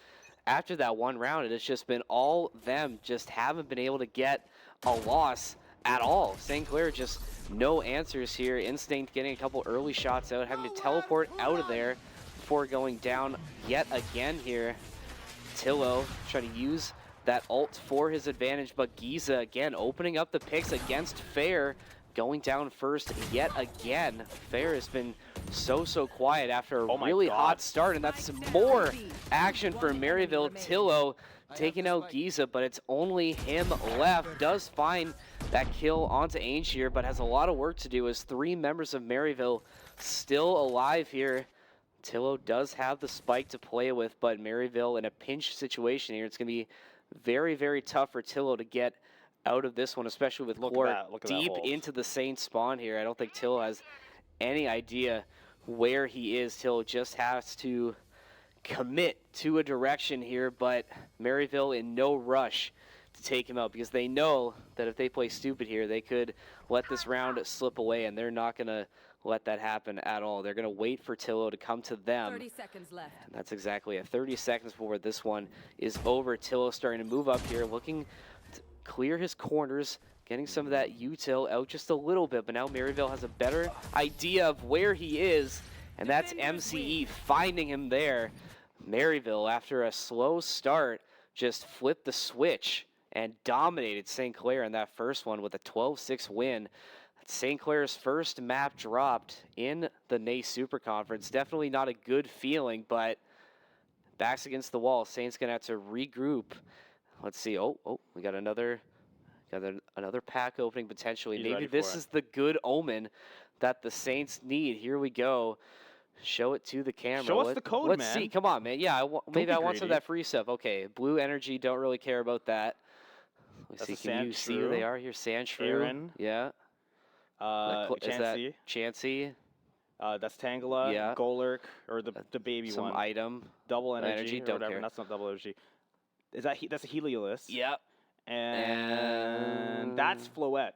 after that one round, it has just been all them, just haven't been able to get a loss at all. St. Clair just no answers here. Instinct getting a couple early shots out, having to teleport out of there before going down yet again here. Tillo trying to use that ult for his advantage, but Giza again opening up the picks against Fair, going down first yet again. Fair has been so quiet after a really hot start, and that's more action for Maryville. Tillo taking out Giza, but it's only him left. Does find that kill onto Ainge here, but has a lot of work to do as 3 members of Maryville still alive here. Tillo does have the spike to play with, but Maryville in a pinch situation here. It's going to be very tough for Tillo to get out of this one, especially with Clair deep into the Saints spawn here. I don't think Tillo has any idea where he is. Tillo just has to commit to a direction here, but Maryville in no rush to take him out because they know that if they play stupid here, they could let this round slip away, and they're not going to let that happen at all. They're going to wait for Tillo to come to them. 30 seconds left. And that's exactly it. 30 seconds before this one is over. Tillo starting to move up here, looking to clear his corners, getting some of that util out just a little bit, but now Maryville has a better idea of where he is, and that's MCE finding him there. Maryville, after a slow start, just flipped the switch and dominated St. Clair in that first one with a 12-6 win. St. Clair's first map dropped in the NACE Super Conference. Definitely not a good feeling, but backs against the wall. Saints gonna have to regroup. Let's see. Oh, we got another pack opening potentially. Maybe this is the good omen that the Saints need. Here we go. Show it to the camera. Show us the code, Let's man. see. Come on, man. Yeah, maybe I want some of greedy. that free stuff. Okay, blue energy. Don't really care about that. Let's That's see. a Can you see who they are here? Sandshrew. Aaron. Yeah. Is that Chansey. Chansey? That's Tangela. Yeah. Golurk, or the baby Some one. item. Double energy, or don't whatever. care. That's not double energy. Is that that's a Heliolist? Yep. And that's Floette.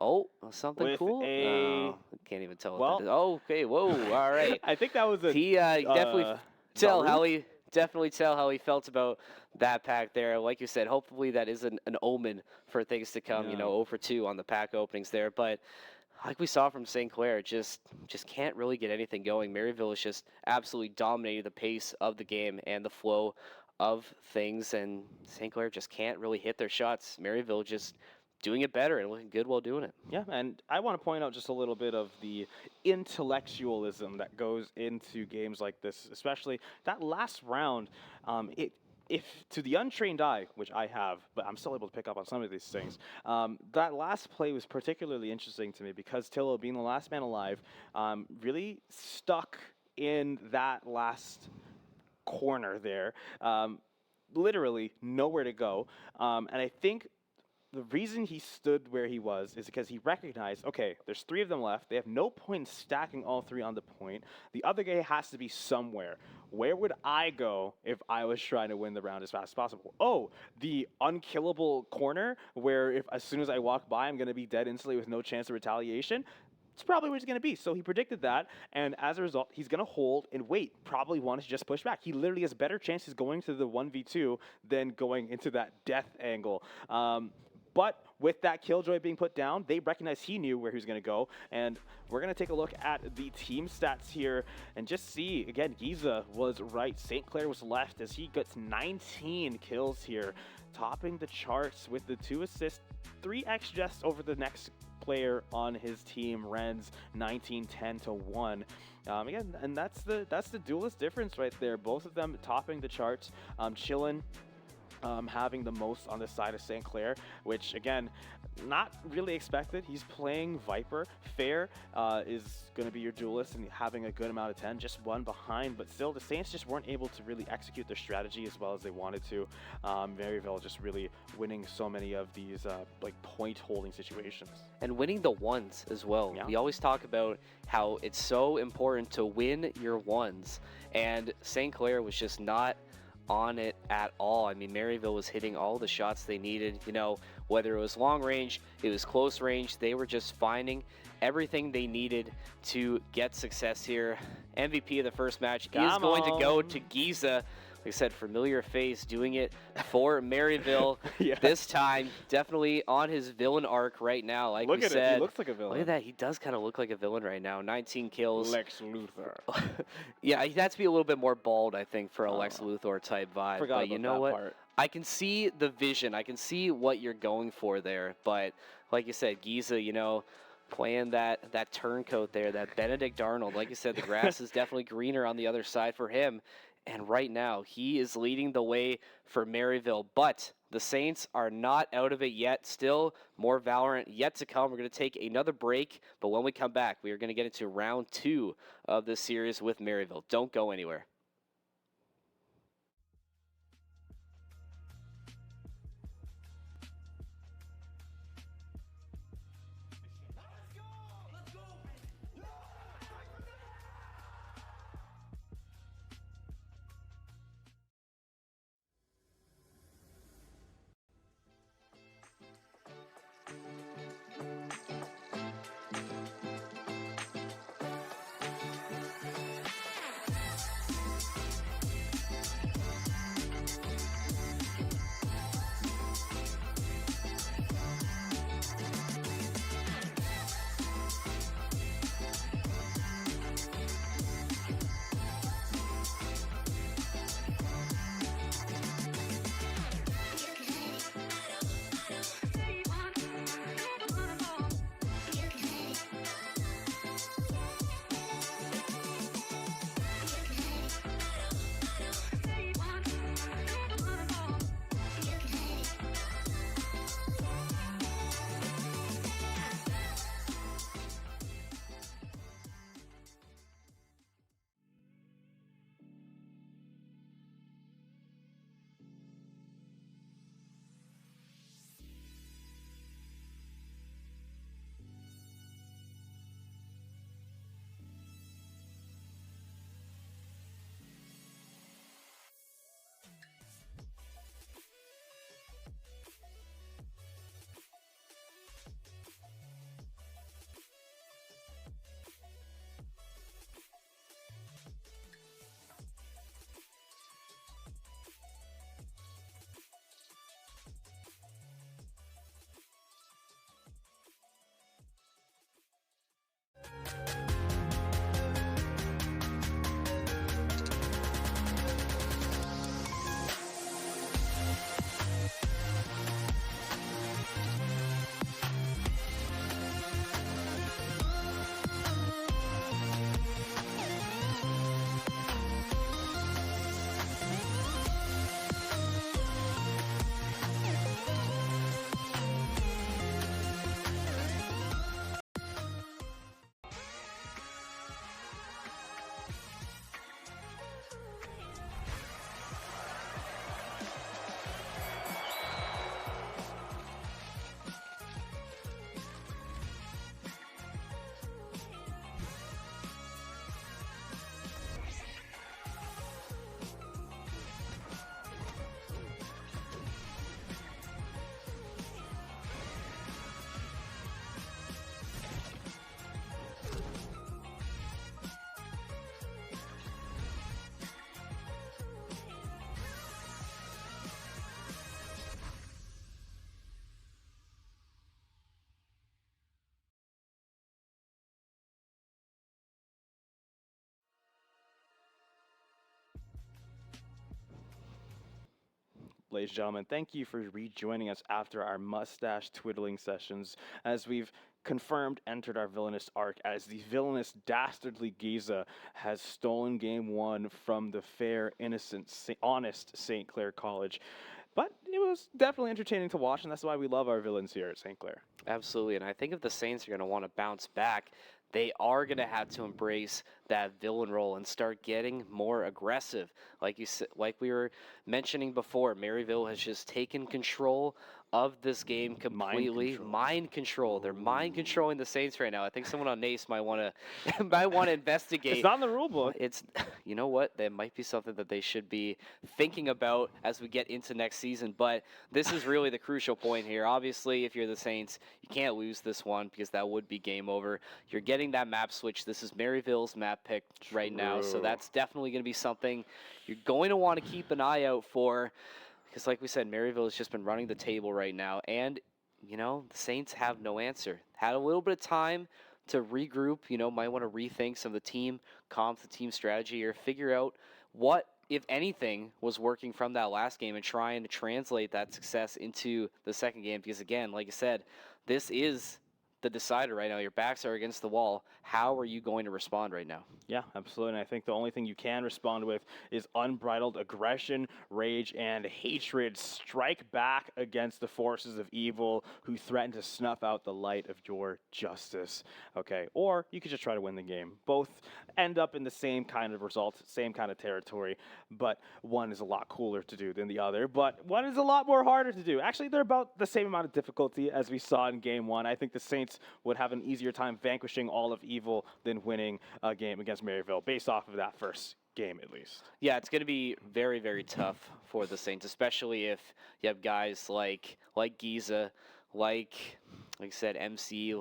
Oh, something With cool? a- Oh, I can't even tell what Well- that is. Oh, okay, whoa, all right. I think that was a. He definitely tell how Zaruf? he felt about that pack there. Like you said, hopefully that is an omen for things to come. You Yeah. know, 0 for 2 on the pack openings there, but like we saw from St. Clair, just can't really get anything going. Maryville is just absolutely dominating the pace of the game and the flow of things, and St. Clair just can't really hit their shots. Maryville just doing it better and looking good while doing it. Yeah, and I want to point out just a little bit of the intellectualism that goes into games like this, especially that last round. If to the untrained eye, which I have, but I'm still able to pick up on some of these things, that last play was particularly interesting to me because Tillo, being the last man alive, really stuck in that last corner there. Literally nowhere to go. And I think the reason he stood where he was is because he recognized, okay, there's 3 of them left. They have no point in stacking all 3 on the point. The other guy has to be somewhere. Where would I go if I was trying to win the round as fast as possible? Oh, the unkillable corner where as soon as I walk by, I'm going to be dead instantly with no chance of retaliation? It's probably where he's going to be. So he predicted that, and as a result, he's going to hold and wait. Probably wanted to just push back. He literally has better chances going to the 1v2 than going into that death angle. But with that Killjoy being put down, they recognized he knew where he was going to go. And we're going to take a look at the team stats here and just see, again, Giza was right. St. Clair was left as he gets 19 kills here, topping the charts with the 2 assists, 3x just over the next player on his team, Ren's 19-10-1. Again, and that's the duelist difference right there. Both of them topping the charts. Chillin having the most on the side of St. Clair, which again, not really expected. He's playing Viper. Fair is going to be your duelist and having a good amount of 10, just 1 behind, but still the Saints just weren't able to really execute their strategy as well as they wanted to. Maryville just really winning so many of these like point holding situations. And winning the ones as well. Yeah. We always talk about how it's so important to win your ones, and St. Clair was just not on it at all. I mean, Maryville was hitting all the shots they needed, you know, whether it was long range, it was close range, they were just finding everything they needed to get success here. MVP of the first match is going to go to Giza. Like I said, familiar face doing it for Maryville. Yeah. This time, definitely on his villain arc right now. Like Look we at said, it. He looks like a villain. look at that. He does kind of look like a villain right now. 19 kills. Lex Luthor. Yeah, he has to be a little bit more bald, I think, for a Lex Luthor type vibe. Forgot But you about know that what? part. I can see the vision. I can see what you're going for there. But like you said, Giza, you know, playing that turncoat there, that Benedict Arnold. Like you said, the grass is definitely greener on the other side for him. And right now, he is leading the way for Maryville. But the Saints are not out of it yet. Still more Valorant yet to come. We're going to take another break. But when we come back, we are going to get into round 2 of this series with Maryville. Don't go anywhere. ladies and gentlemen, thank you for rejoining us after our mustache twiddling sessions as we've confirmed entered our villainous arc as the villainous dastardly Giza has stolen game one from the fair, innocent, honest St. Clair College. But it was definitely entertaining to watch, and that's why we love our villains here at St. Clair. Absolutely, and I think if the Saints are going to want to bounce back, they are going to have to embrace that villain role and start getting more aggressive. Like you said, like we were mentioning before, Maryville has just taken control of this game completely. Mind control. They're mind controlling the Saints right now. I think someone on NACE might want to investigate. It's not in the rule book. It's, you know what? That might be something that they should be thinking about as we get into next season. But this is really the crucial point here. Obviously, if you're the Saints, you can't lose this one because that would be game over. You're getting that map switch. This is Maryville's map pick right now, so that's definitely going to be something you're going to want to keep an eye out for. Because like we said, Maryville has just been running the table right now. And, you know, the Saints have no answer. Had a little bit of time to regroup, you know, might want to rethink some of the team comp, the team strategy, or figure out what, if anything, was working from that last game and trying to translate that success into the second game. Because, again, like I said, this is the decider right now. Your backs are against the wall. How are you going to respond right now? Yeah, absolutely. And I think the only thing you can respond with is unbridled aggression, rage, and hatred. Strike back against the forces of evil who threaten to snuff out the light of your justice. Okay, or you could just try to win the game. Both end up in the same kind of result, same kind of territory, but one is a lot cooler to do than the other, but one is a lot more harder to do. Actually, they're about the same amount of difficulty as we saw in game one. I think the Saints would have an easier time vanquishing all of evil than winning a game against Maryville, based off of that first game at least. Yeah, it's going to be very, very tough for the Saints, especially if you have guys like Giza, like I said, MC,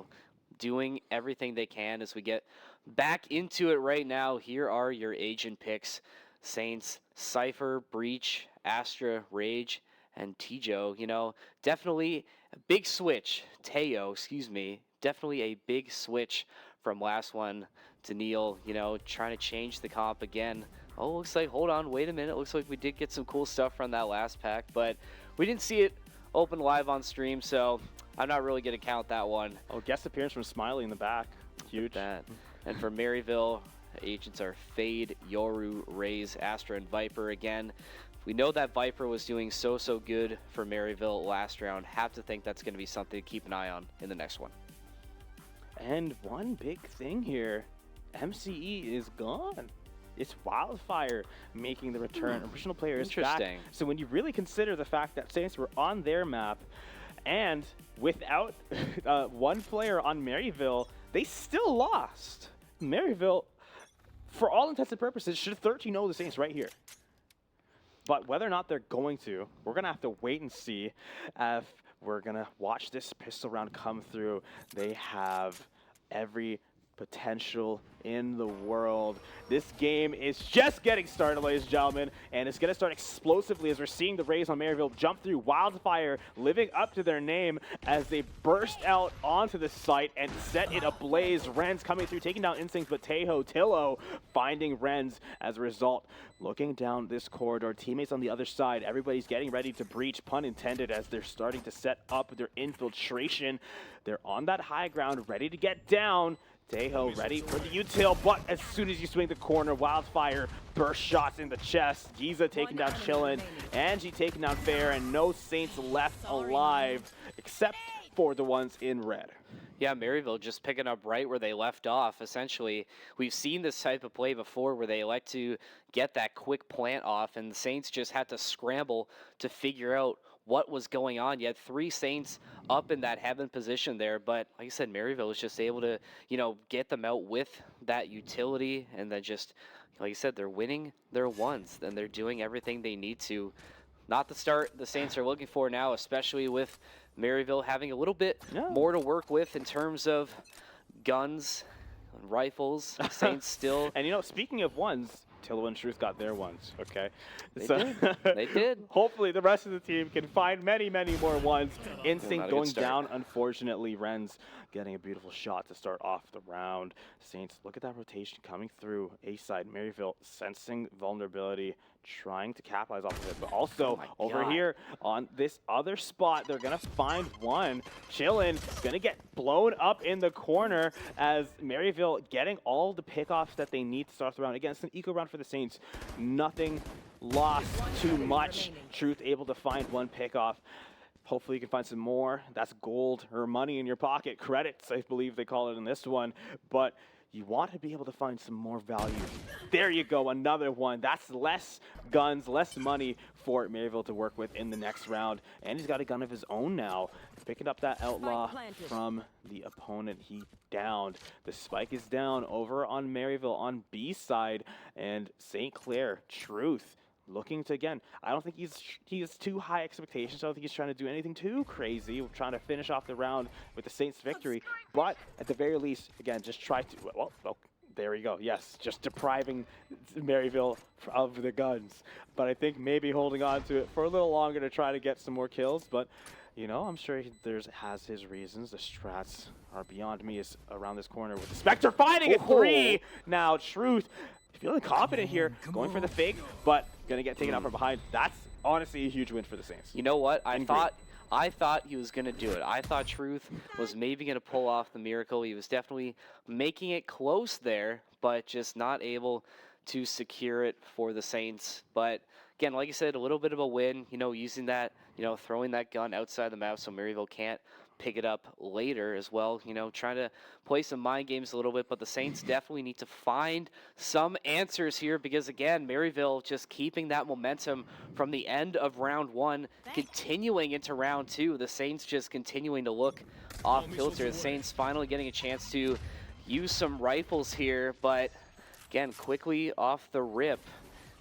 doing everything they can as we get back into it right now. Here are your agent picks. Saints, Cypher, Breach, Astra, Rage, and Tijo. You know, definitely a big switch. Teo, excuse me. Definitely a big switch from last one to Neil, you know, trying to change the comp again. Oh, looks like, hold on, wait a minute. Looks like we did get some cool stuff from that last pack, but we didn't see it open live on stream, so I'm not really going to count that one. Oh, guest appearance from Smiley in the back. Huge. That. And for Maryville, agents are Fade, Yoru, Raze, Astra, and Viper again. We know that Viper was doing so good for Maryville last round. Have to think that's going to be something to keep an eye on in the next one. And one big thing here, MCE is gone. It's Wildfire making the return. Original player is back. So when you really consider the fact that Saints were on their map and without one player on Maryville, they still lost. Maryville, for all intents and purposes, should 13-0 the Saints right here. But whether or not they're going to, we're going to have to wait and see if we're going to watch this pistol round come through. They have every potential in the world. This game is just getting started, ladies and gentlemen, and it's going to start explosively as we're seeing the Rays on Maryville jump through. Wildfire living up to their name as they burst out onto the site and set it ablaze. Renz coming through, taking down Instincts, but Tillo finding Renz as a result. Looking down this corridor, teammates on the other side, everybody's getting ready to breach, pun intended, as they're starting to set up their infiltration. They're on that high ground, ready to get down. Tejo ready for the util, but as soon as you swing the corner, Wildfire burst shots in the chest. Giza taking down Chillin, Angie taking down Fair, and no Saints left alive except for the ones in red. Yeah, Maryville just picking up right where they left off, essentially. We've seen this type of play before where they like to get that quick plant off, and the Saints just had to scramble to figure out what was going on. You had three Saints up in that heaven position there, but like I said, Maryville was just able to, you know, get them out with that utility, and then just, like you said, they're winning their ones, and they're doing everything they need to. Not the start the Saints are looking for now, especially with Maryville having a little bit more to work with in terms of guns and rifles. Saints still. And, you know, speaking of ones, Tillo and Truth got their ones, okay? They did. Hopefully the rest of the team can find many more ones. Instinct going down, unfortunately. Renz getting a beautiful shot to start off the round. Saints, look at that rotation coming through. A side, Maryville sensing vulnerability, trying to capitalize off of it. But also, my over God. here on this other spot, they're going to find one. Chillin, going to get blown up in the corner as Maryville getting all the pickoffs that they need to start the round. Again, it's an eco round for the Saints. Nothing lost too much. Truth able to find one pickoff. Hopefully you can find some more. That's gold or money in your pocket. Credits, I believe they call it in this one. But you want to be able to find some more value. There you go, another one. That's less guns, less money for Maryville to work with in the next round. And he's got a gun of his own now. Picking up that outlaw from the opponent he downed. The spike is down over on Maryville on B side. And St. Clair, Truth, looking to, again, I don't think he has too high expectations. I don't think he's trying to do anything too crazy. We're trying to finish off the round with the Saints' victory. But at the very least, again, just try to, well, there we go. Yes, just depriving Maryville of the guns. But I think maybe holding on to it for a little longer to try to get some more kills. But, you know, I'm sure he has his reasons. The strats are beyond me. Is around this corner with the Spectre finding a 3. Now, Truth feeling confident here, going for the fake, but gonna get taken out from behind. That's honestly a huge win for the Saints. You know what? I thought he was gonna do it. I thought Truth was maybe gonna pull off the miracle. He was definitely making it close there, but just not able to secure it for the Saints. But again, like I said, a little bit of a win, you know, using that, you know, throwing that gun outside the map so Maryville can't pick it up later as well, you know, trying to play some mind games a little bit, but the Saints definitely need to find some answers here because, again, Maryville just keeping that momentum from the end of round 1, continuing into round 2. The Saints just continuing to look off kilter. The Saints finally getting a chance to use some rifles here, but, again, quickly off the rip.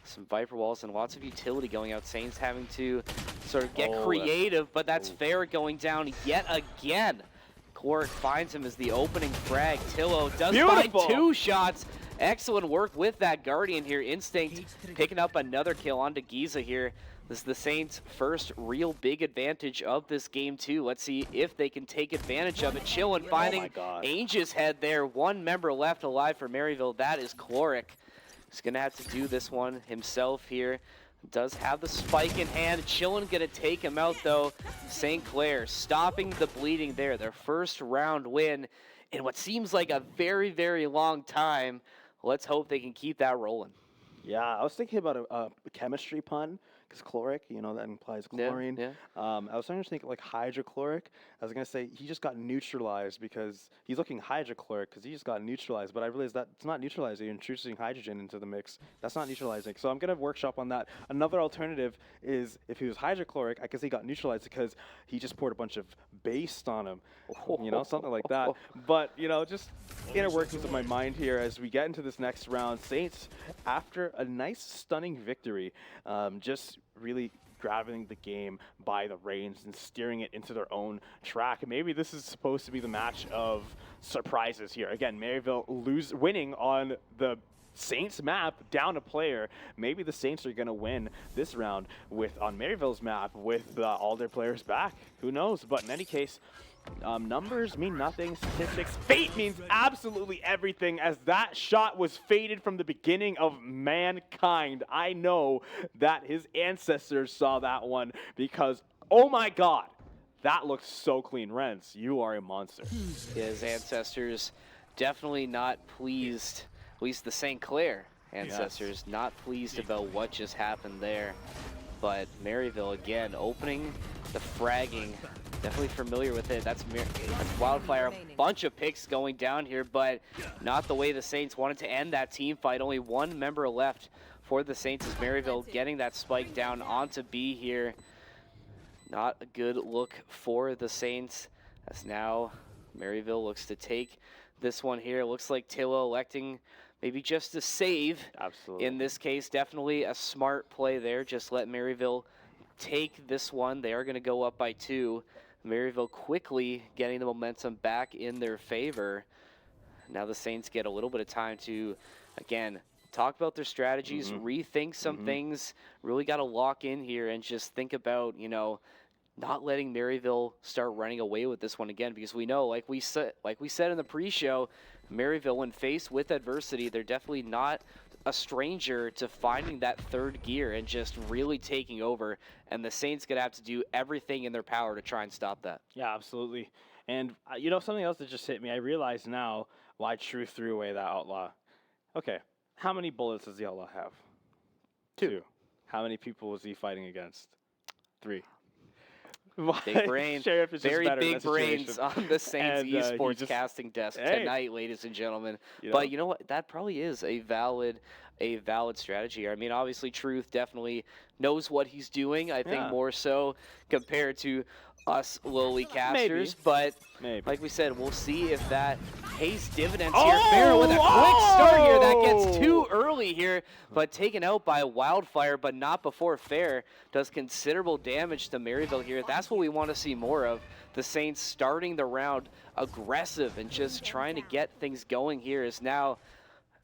Some Viper walls and lots of utility going out. Saints having to sort of get creative, but that's fair going down yet again. Clark finds him as the opening frag. Tillo does find 2 shots. Excellent work with that Guardian here. Instinct picking up another kill onto Giza here. This is the Saints' first real big advantage of this game too. Let's see if they can take advantage of it. Chillin finding Ange's head there. 1 member left alive for Maryville. That is Cloric. He's going to have to do this one himself here. Does have the spike in hand. Chillin going to take him out, though. St. Clair stopping the bleeding there. Their first round win in what seems like a very, very long time. Let's hope they can keep that rolling. Yeah, I was thinking about a chemistry pun, because chloric, you know, that implies chlorine. Yeah. I was starting to think like hydrochloric. I was going to say he just got neutralized because he's looking hydrochloric because he just got neutralized. But I realized that it's not neutralizing. You're introducing hydrogen into the mix. That's not neutralizing. So I'm going to workshop on that. Another alternative is if he was hydrochloric, I could say he got neutralized because he just poured a bunch of based on him. You know, something like that. But, you know, just inner workings of my mind here as we get into this next round. Saints, after a nice stunning victory, just really grabbing the game by the reins and steering it into their own track. Maybe this is supposed to be the match of surprises here. Again, Maryville winning on the Saints map down a player. Maybe the Saints are going to win this round on Maryville's map with all their players back. Who knows? But in any case, numbers mean nothing. Statistics. Fate means absolutely everything, as that shot was fated from the beginning of mankind. I know that his ancestors saw that one because, oh my God, that looked so clean. Renz, you are a monster. His ancestors definitely not pleased, at least the St. Clair ancestors, not pleased about what just happened there. But Maryville, again, opening the fragging. Definitely familiar with it. That's Wildfire. A bunch of picks going down here, but not the way the Saints wanted to end that team fight. Only 1 member left for the Saints as Maryville getting that spike down onto B here. Not a good look for the Saints, as now Maryville looks to take this one here. Looks like Tillo electing maybe just to save. Absolutely. In this case, definitely a smart play there. Just let Maryville take this one. They are going to go up by 2. Maryville quickly getting the momentum back in their favor. Now the Saints get a little bit of time to, again, talk about their strategies, rethink some things, really got to lock in here and just think about, you know, not letting Maryville start running away with this one again, because we know, like we said in the pre-show, Maryville, when faced with adversity, they're definitely not a stranger to finding that third gear and just really taking over. And the Saints going to have to do everything in their power to try and stop that. Yeah, absolutely. And, you know, something else that just hit me. I realize now why Truth threw away that Outlaw. Okay, how many bullets does the Outlaw have? 2. How many people was he fighting against? 3. Big brain. Sheriff is Very just better in big that brains situation. on the Saints And, esports just- casting desk Hey. tonight, ladies and gentlemen. You know? But you know what? That probably is a valid strategy. I mean, obviously, Truth definitely knows what he's doing. I think Yeah. more so compared to us lowly casters. Maybe. But Maybe. like we said, we'll see if that pays dividends here. Fair with a quick start here. That gets too early here, but taken out by Wildfire, but not before Fair. Does considerable damage to Maryville here. That's what we want to see more of. The Saints starting the round aggressive and just trying to get things going here is now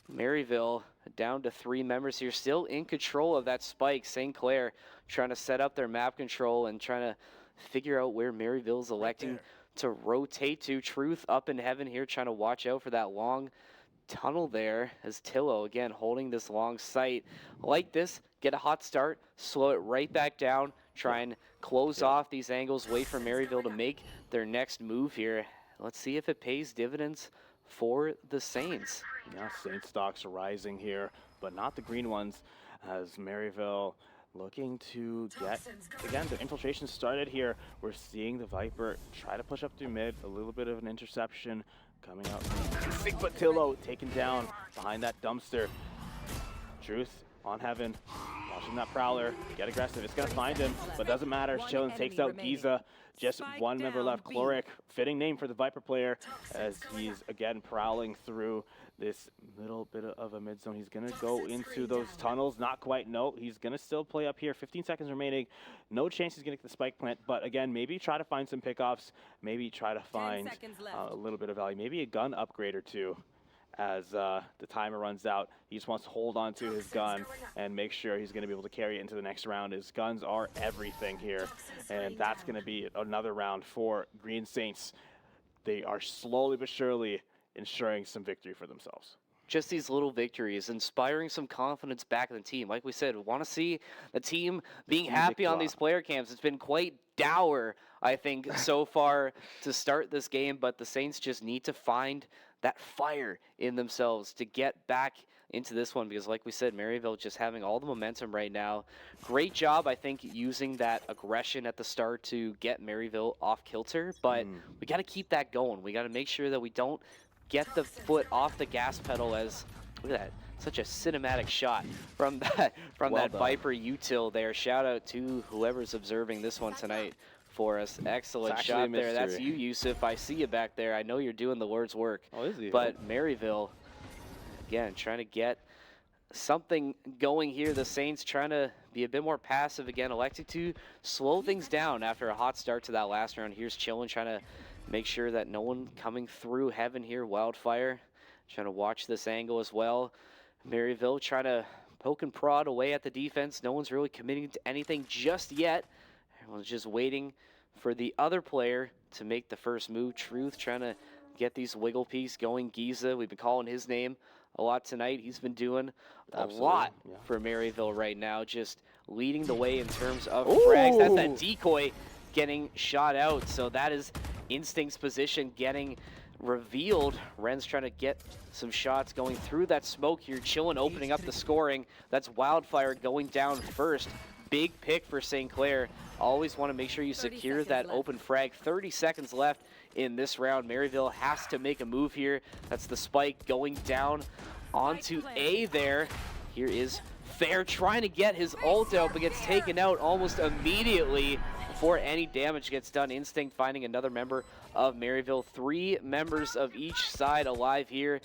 Maryville down to 3 members here, still in control of that spike. St. Clair trying to set up their map control and trying to figure out where Maryville's electing to rotate to. Truth up in heaven here, trying to watch out for that long tunnel there as Tillo, again, holding this long sight. Like this, get a hot start, slow it right back down, try and close off these angles, wait for Maryville to make their next move here. Let's see if it pays dividends for the Saints. Yeah, Saint stocks are rising here, but not the green ones, as Maryville looking to get, again, the infiltration started here. We're seeing the Viper try to push up through mid, a little bit of an interception coming out. Bigfoot Tillo taken down behind that dumpster. Truth on heaven, watching that Prowler, get aggressive. It's going to find him, but doesn't matter. Chillin takes out Giza. Just one member left. Chloric, fitting name for the Viper player, as he's again prowling through this little bit of a mid zone. He's going to go into those tunnels. Not quite, no. He's going to still play up here. 15 seconds remaining. No chance he's going to get the spike plant, but again, maybe try to find some pickoffs. Maybe try to find a little bit of value. Maybe a gun upgrade or two. As the timer runs out, he just wants to hold on to his gun and make sure he's going to be able to carry it into the next round. His guns are everything here, and that's going to be another round for Green Saints. They are slowly but surely ensuring some victory for themselves. Just these little victories, inspiring some confidence back in the team. Like we said, we want to see the team being happy on these player camps. It's been quite dour, I think, so far to start this game, but the Saints just need to find that fire in themselves to get back into this one, because like we said, Maryville just having all the momentum right now. Great job, I think, using that aggression at the start to get Maryville off kilter, but we got to keep that going. We got to make sure that we don't get the foot off the gas pedal. As look at that, such a cinematic shot from that Viper util there. Shout out to whoever's observing this one tonight for us. Excellent shot there. That's you, Yusuf. I see you back there. I know you're doing the Lord's work. Oh, is he? But Maryville, again, trying to get something going here. The Saints trying to be a bit more passive again, electing to slow things down after a hot start to that last round. Here's Chillin trying to make sure that no one coming through heaven here. Wildfire trying to watch this angle as well. Maryville trying to poke and prod away at the defense. No one's really committing to anything just yet. Everyone's just waiting for the other player to make the first move. Truth trying to get these wiggle piece going. Giza, we've been calling his name a lot tonight. He's been doing a lot for Maryville right now, just leading the way in terms of frags. That's that decoy getting shot out. So that is Instinct's position getting revealed. Ren's trying to get some shots going through that smoke here. Chillin opening up the scoring. That's Wildfire going down first. Big pick for St. Clair. Always want to make sure you secure that open frag. 30 seconds left in this round. Maryville has to make a move here. That's the spike going down onto A there. Here is Fair trying to get his ult out, but gets taken out almost immediately before any damage gets done. Instinct finding another member of Maryville. 3 members of each side alive here.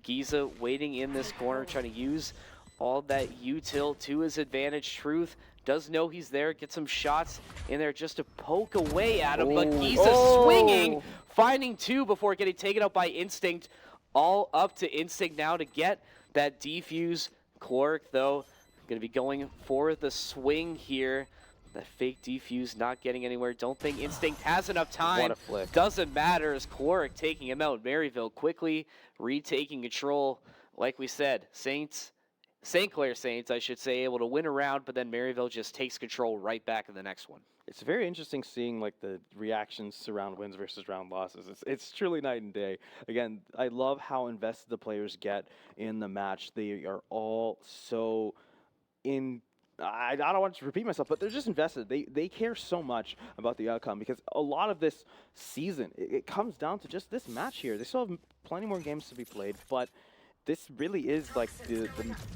Giza waiting in this corner, trying to use all that util to his advantage. Truth does know he's there, get some shots in there just to poke away at him, but Giza swinging, finding 2 before getting taken out by Instinct. All up to Instinct now to get that defuse. Chloric, though, going to be going for the swing here. That fake defuse not getting anywhere. Don't think Instinct has enough time. What a flick. Doesn't matter as Chloric taking him out. Maryville quickly retaking control. Like we said, Saints St. Clair Saints, I should say, able to win a round, but then Maryville just takes control right back in the next one. It's very interesting seeing like the reactions around wins versus round losses. It's truly night and day. Again, I love how invested the players get in the match. They are all so in. I don't want to repeat myself, but they're just invested. They care so much about the outcome because a lot of this season it comes down to just this match here. They still have plenty more games to be played, but this really is like the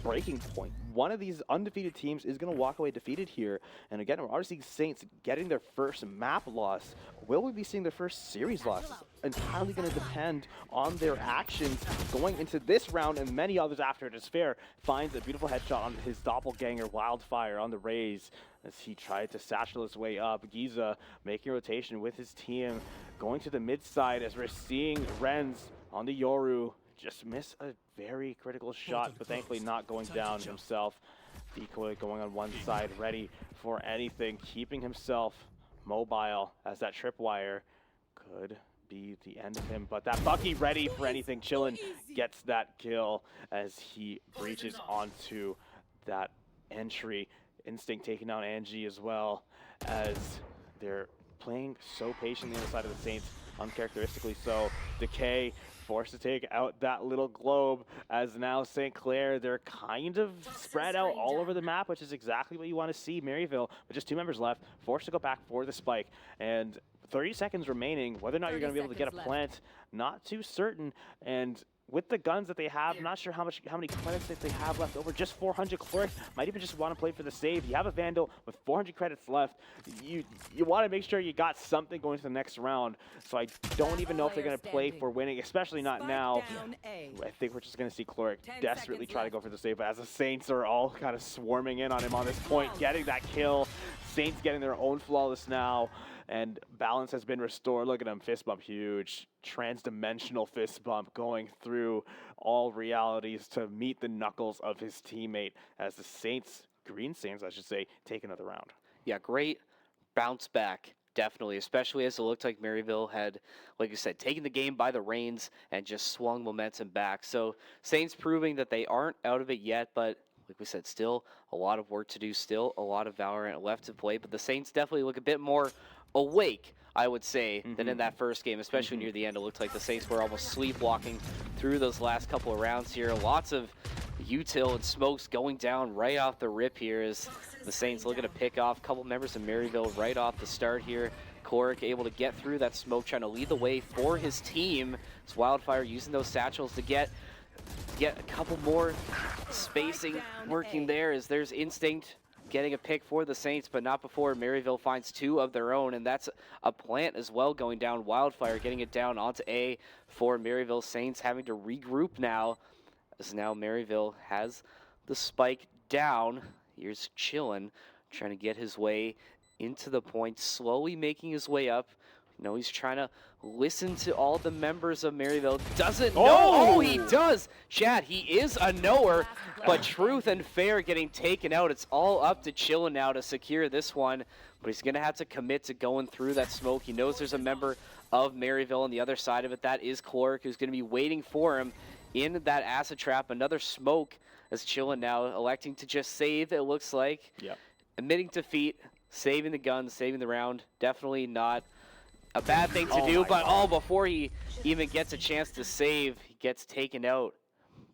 breaking point. One of these undefeated teams is going to walk away defeated here. And again, we're already seeing Saints getting their first map loss. Will we be seeing their first series loss? It's entirely going to depend on their actions going into this round and many others after it. As Fair finds a beautiful headshot on his doppelganger Wildfire on the Rays as he tried to satchel his way up. Giza making a rotation with his team, going to the mid side as we're seeing Renz on the Yoru just miss a very critical shot, but thankfully not going down himself. Decoy going on one side, ready for anything, keeping himself mobile as that tripwire could be the end of him. But that Bucky ready for anything. Chillin gets that kill as he breaches onto that entry. Instinct taking down Angie as well as they're playing so patiently on the side of the Saints, uncharacteristically so. Decay forced to take out that little globe as now St. Clair, they're kind of spread out all over the map, which is exactly what you want to see. Maryville, with just 2 members left, forced to go back for the spike. And 30 seconds remaining, whether or not you're going to be able to get a plant, not too certain. And with the guns that they have, not sure how many credits that they have left over. Just 400. Clair might even just want to play for the save. You have a Vandal with 400 credits left. You want to make sure you got something going to the next round. So I don't even know if they're going to play for winning, especially not now. I think we're just going to see Clair desperately try to go for the save, but as the Saints are all kind of swarming in on him on this point, getting that kill. Saints getting their own flawless now. And balance has been restored. Look at him, fist bump, huge. Trans-dimensional fist bump going through all realities to meet the knuckles of his teammate as the Saints, Green Saints, I should say, take another round. Yeah, great bounce back, definitely, especially as it looked like Maryville had, like you said, taken the game by the reins and just swung momentum back. So Saints proving that they aren't out of it yet, but like we said, still a lot of work to do, still a lot of Valorant left to play, but the Saints definitely look a bit more awake, I would say, than in that first game, especially near the end. It looked like the Saints were almost sleepwalking through those last couple of rounds here. Lots of util and smokes going down right off the rip here as the Saints looking to pick off a couple members of Maryville right off the start here. Cork able to get through that smoke, trying to lead the way for his team. It's Wildfire using those satchels to get a couple more spacing working there as there's Instinct getting a pick for the Saints, but not before Maryville finds 2 of their own, and that's a plant as well going down. Wildfire getting it down onto A for Maryville. Saints having to regroup now, as now Maryville has the spike down. Here's Chillin trying to get his way into the point, slowly making his way up. You know, he's trying to listen to all the members of Maryville. Doesn't know. Oh, he does. Chad, he is a knower, but Truth and Fair getting taken out. It's all up to Chillin now to secure this one, but he's going to have to commit to going through that smoke. He knows there's a member of Maryville on the other side of it. That is Clark, who's going to be waiting for him in that acid trap. Another smoke as Chillin now electing to just save, it looks like. Yep. Admitting defeat, saving the gun, saving the round. Definitely not a bad thing to do, but before he even gets a chance to save, he gets taken out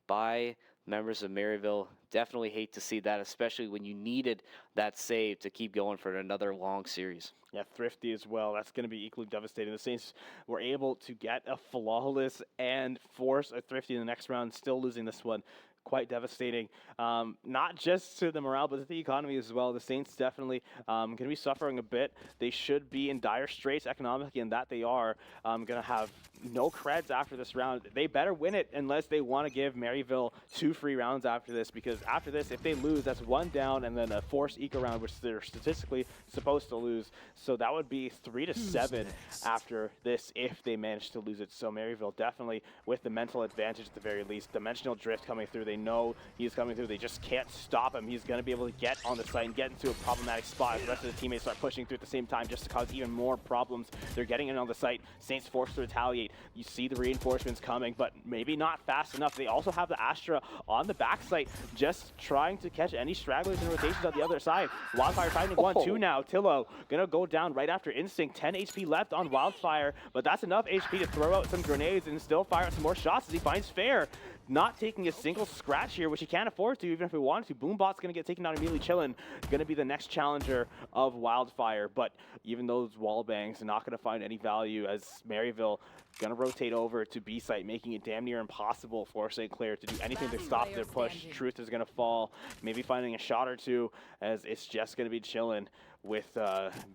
by members of Maryville. Definitely hate to see that, especially when you needed that save to keep going for another long series. Yeah, Thrifty as well. That's going to be equally devastating. The Saints were able to get a flawless and force a Thrifty in the next round, still losing this one. Quite devastating, not just to the morale, but to the economy as well. The Saints definitely going to be suffering a bit. They should be in dire straits economically, and that they are going to have no creds after this round. They better win it unless they want to give Maryville 2 free rounds after this, because after this, if they lose, that's 1 down and then a forced eco round, which they're statistically supposed to lose. So that would be 3 to 7 after this if they manage to lose it. So Maryville definitely with the mental advantage at the very least. Dimensional drift coming through. They They know he's coming through. They just can't stop him. He's going to be able to get on the site and get into a problematic spot as the rest of the teammates start pushing through at the same time just to cause even more problems. They're getting in on the site. Saints forced to retaliate. You see the reinforcements coming, but maybe not fast enough. They also have the Astra on the back site, just trying to catch any stragglers and rotations on the other side. Wildfire finding 1-2 now. Tillo gonna go down right after Instinct. 10 HP left on Wildfire, but that's enough HP to throw out some grenades and still fire out some more shots as he finds Fair. Not taking a single scratch here, which he can't afford to, even if he wanted to. Boombot's going to get taken out immediately. Chillin' going to be the next challenger of Wildfire, but even those wall bangs are not going to find any value as Maryville going to rotate over to B site, making it damn near impossible for St. Clair to do anything to stop their push. Truth is going to fall, maybe finding a shot or two, as it's just going to be Chillin' with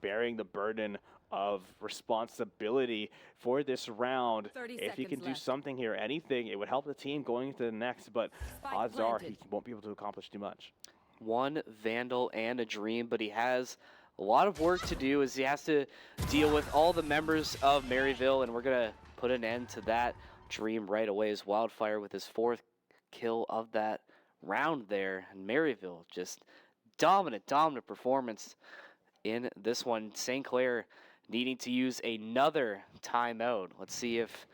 bearing the burden of responsibility for this round. If he can do something here, anything, it would help the team going into the next, but odds are he won't be able to accomplish too much. One Vandal and a Dream, but he has a lot of work to do as he has to deal with all the members of Maryville, and we're going to put an end to that Dream right away as Wildfire with his 4th kill of that round there. And Maryville just dominant performance in this one. St. Clair needing to use another timeout. Let's see if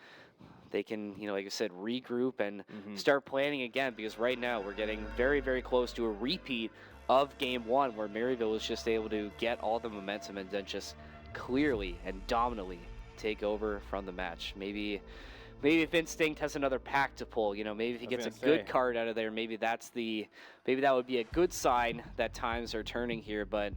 they can, like I said, regroup and start planning again, because right now we're getting very, very close to a repeat of game 1 where Maryville was just able to get all the momentum and then just clearly and dominantly take over from the match. Maybe if Instinct has another pack to pull, maybe if he gets a good card out of there, maybe that would be a good sign that times are turning here, but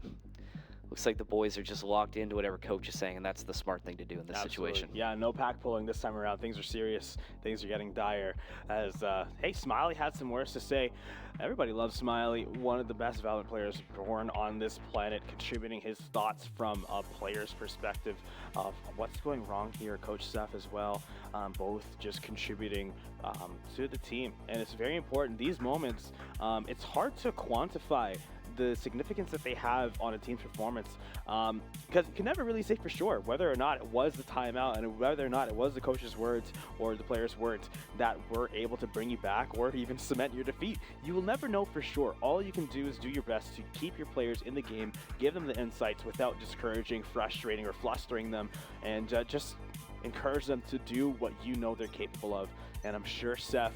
looks like the boys are just locked into whatever coach is saying, and that's the smart thing to do in this situation. Yeah, no pack pulling this time around. Things are serious. Things are getting dire. As, hey, Smiley had some words to say. Everybody loves Smiley, one of the best Valorant players born on this planet, contributing his thoughts from a player's perspective of what's going wrong here. Coach Seth as well, both just contributing to the team. And it's very important. These moments, it's hard to quantify the significance that they have on a team's performance, because you can never really say for sure whether or not it was the timeout and whether or not it was the coach's words or the player's words that were able to bring you back or even cement your defeat. You will never know for sure. All you can do is do your best to keep your players in the game, give them the insights without discouraging, frustrating, or flustering them, and just encourage them to do what you know they're capable of. And I'm sure Seth,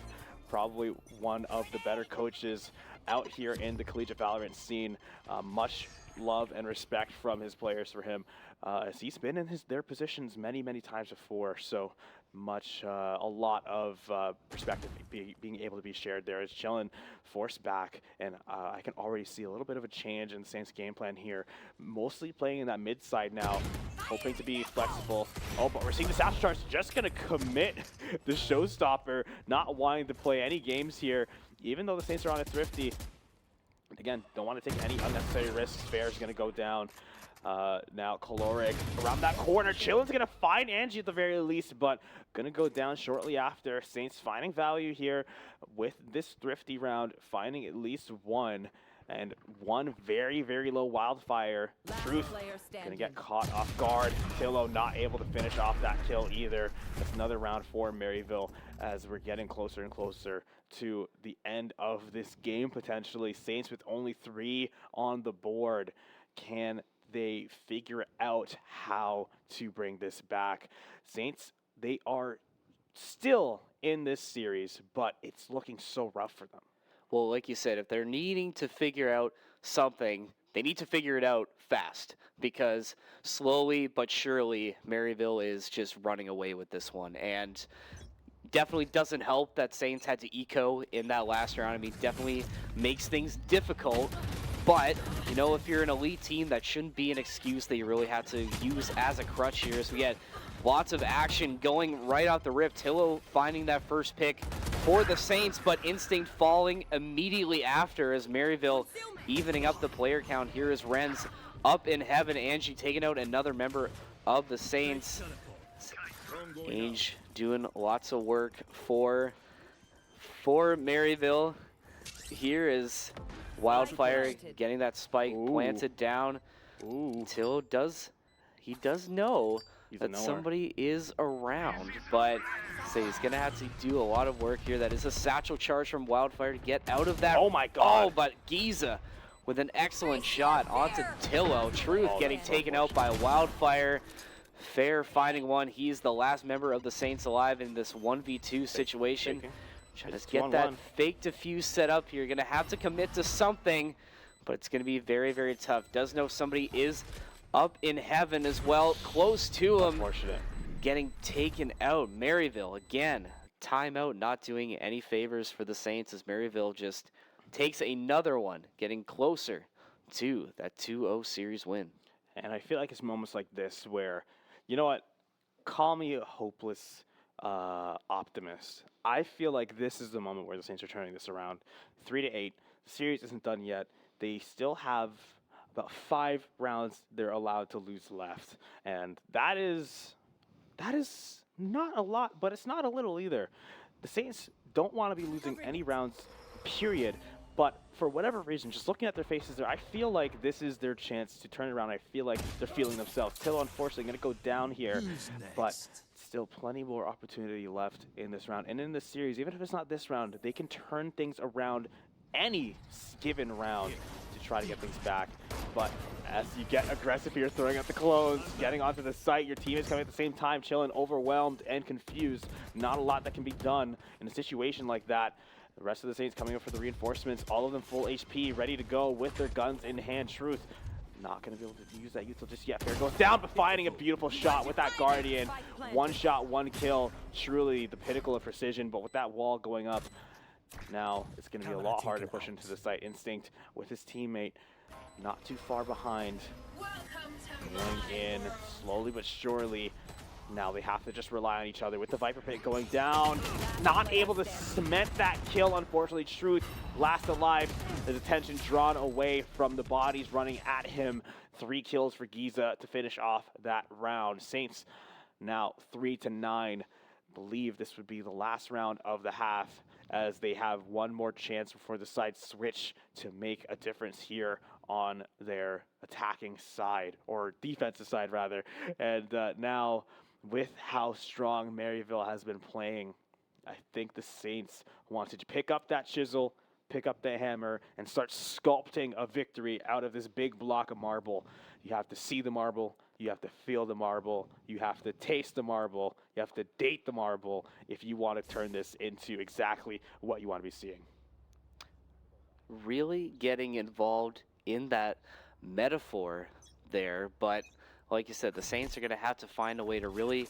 probably one of the better coaches out here in the collegiate Valorant scene, much love and respect from his players for him, as he's been in their positions many times before. So much, a lot of perspective being able to be shared there. As Chillin' forced back, and I can already see a little bit of a change in Saints' game plan here. Mostly playing in that mid side now, hoping to be flexible. Oh, but we're seeing the Satchel Charge just gonna commit the showstopper, not wanting to play any games here, even though the Saints are on a Thrifty. Again, don't want to take any unnecessary risks. Fair's gonna go down. Now Caloric around that corner. Chillin's gonna find Angie at the very least, but gonna go down shortly after. Saints finding value here with this Thrifty round, finding at least one. And one very low Wildfire. Truth gonna get caught off guard. Tillo not able to finish off that kill either. That's another round for Maryville as we're getting closer and closer to the end of this game potentially. Saints with only 3 on the board. Can they figure out how to bring this back? Saints, they are still in this series, but it's looking so rough for them. Well, like you said, if they're needing to figure out something, they need to figure it out fast, because slowly but surely Maryville is just running away with this one. And definitely doesn't help that Saints had to eco in that last round. I mean, definitely makes things difficult. But, if you're an elite team, that shouldn't be an excuse that you really have to use as a crutch here. So we get lots of action going right off the rip. Tillo finding that first pick for the Saints, but Instinct falling immediately after as Maryville evening up the player count. Here is Renz up in heaven. Angie taking out another member of the Saints. Ange doing lots of work for Maryville. Here is Wildfire getting that spike planted down. Tillo does he does know He's a that knower. somebody is around, but say he's gonna have to do a lot of work here. That is a satchel charge from Wildfire to get out of that. Oh my God. Oh, but Giza with an excellent shot onto Tillo. Truth Oh, getting that's so taken out by Wildfire. Fair finding one. He's the last member of the Saints alive in this 1v2 situation. Faking. Trying It's to get 2-on-1. that fake defuse set up here. You're gonna have to commit to something, but it's gonna be very, very tough. Does know somebody is up in heaven as well, close to him. Unfortunate. Getting taken out. Maryville again, timeout, not doing any favors for the Saints as Maryville just takes another one, getting closer to that 2-0 series win. And I feel like it's moments like this where, you know what, call me a hopeless optimist. I feel like this is the moment where the Saints are turning this around. 3-8. The series isn't done yet. They still have about 5 rounds they're allowed to lose left, and that is not a lot, but it's not a little either. The Saints don't want to be losing any rounds, period. But for whatever reason, just looking at their faces there, I feel like this is their chance to turn it around. I feel like they're feeling themselves. Till, unfortunately, going to go down here, but still plenty more opportunity left in this round. And in this series, even if it's not this round, they can turn things around any given round to try to get things back. But as you get aggressive here, throwing out the clones, getting onto the site, your team is coming at the same time, chilling, overwhelmed and confused. Not a lot that can be done in a situation like that. The rest of the Saints coming up for the reinforcements, all of them full HP, ready to go with their guns in hand. Truth not going to be able to use that util just yet. Fair goes down, but finding a beautiful shot with that Guardian. One shot, one kill. Truly the pinnacle of precision, but with that wall going up, now it's going to be a lot harder to push into the site. Instinct with his teammate not too far behind. Going in slowly but surely. Now they have to just rely on each other with the Viper Pit going down. Not able to cement that kill, unfortunately. Truth last alive. His attention drawn away from the bodies running at him. 3 kills for Giza to finish off that round. Saints now 3-9. Believe this would be the last round of the half as they have one more chance before the side switch to make a difference here on their attacking side, or defensive side rather. And now with how strong Maryville has been playing, I think the Saints want to pick up that chisel, pick up the hammer, and start sculpting a victory out of this big block of marble. You have to see the marble, you have to feel the marble, you have to taste the marble, you have to date the marble if you want to turn this into exactly what you want to be seeing. Really getting involved in that metaphor there, but like you said, the Saints are going to have to find a way to really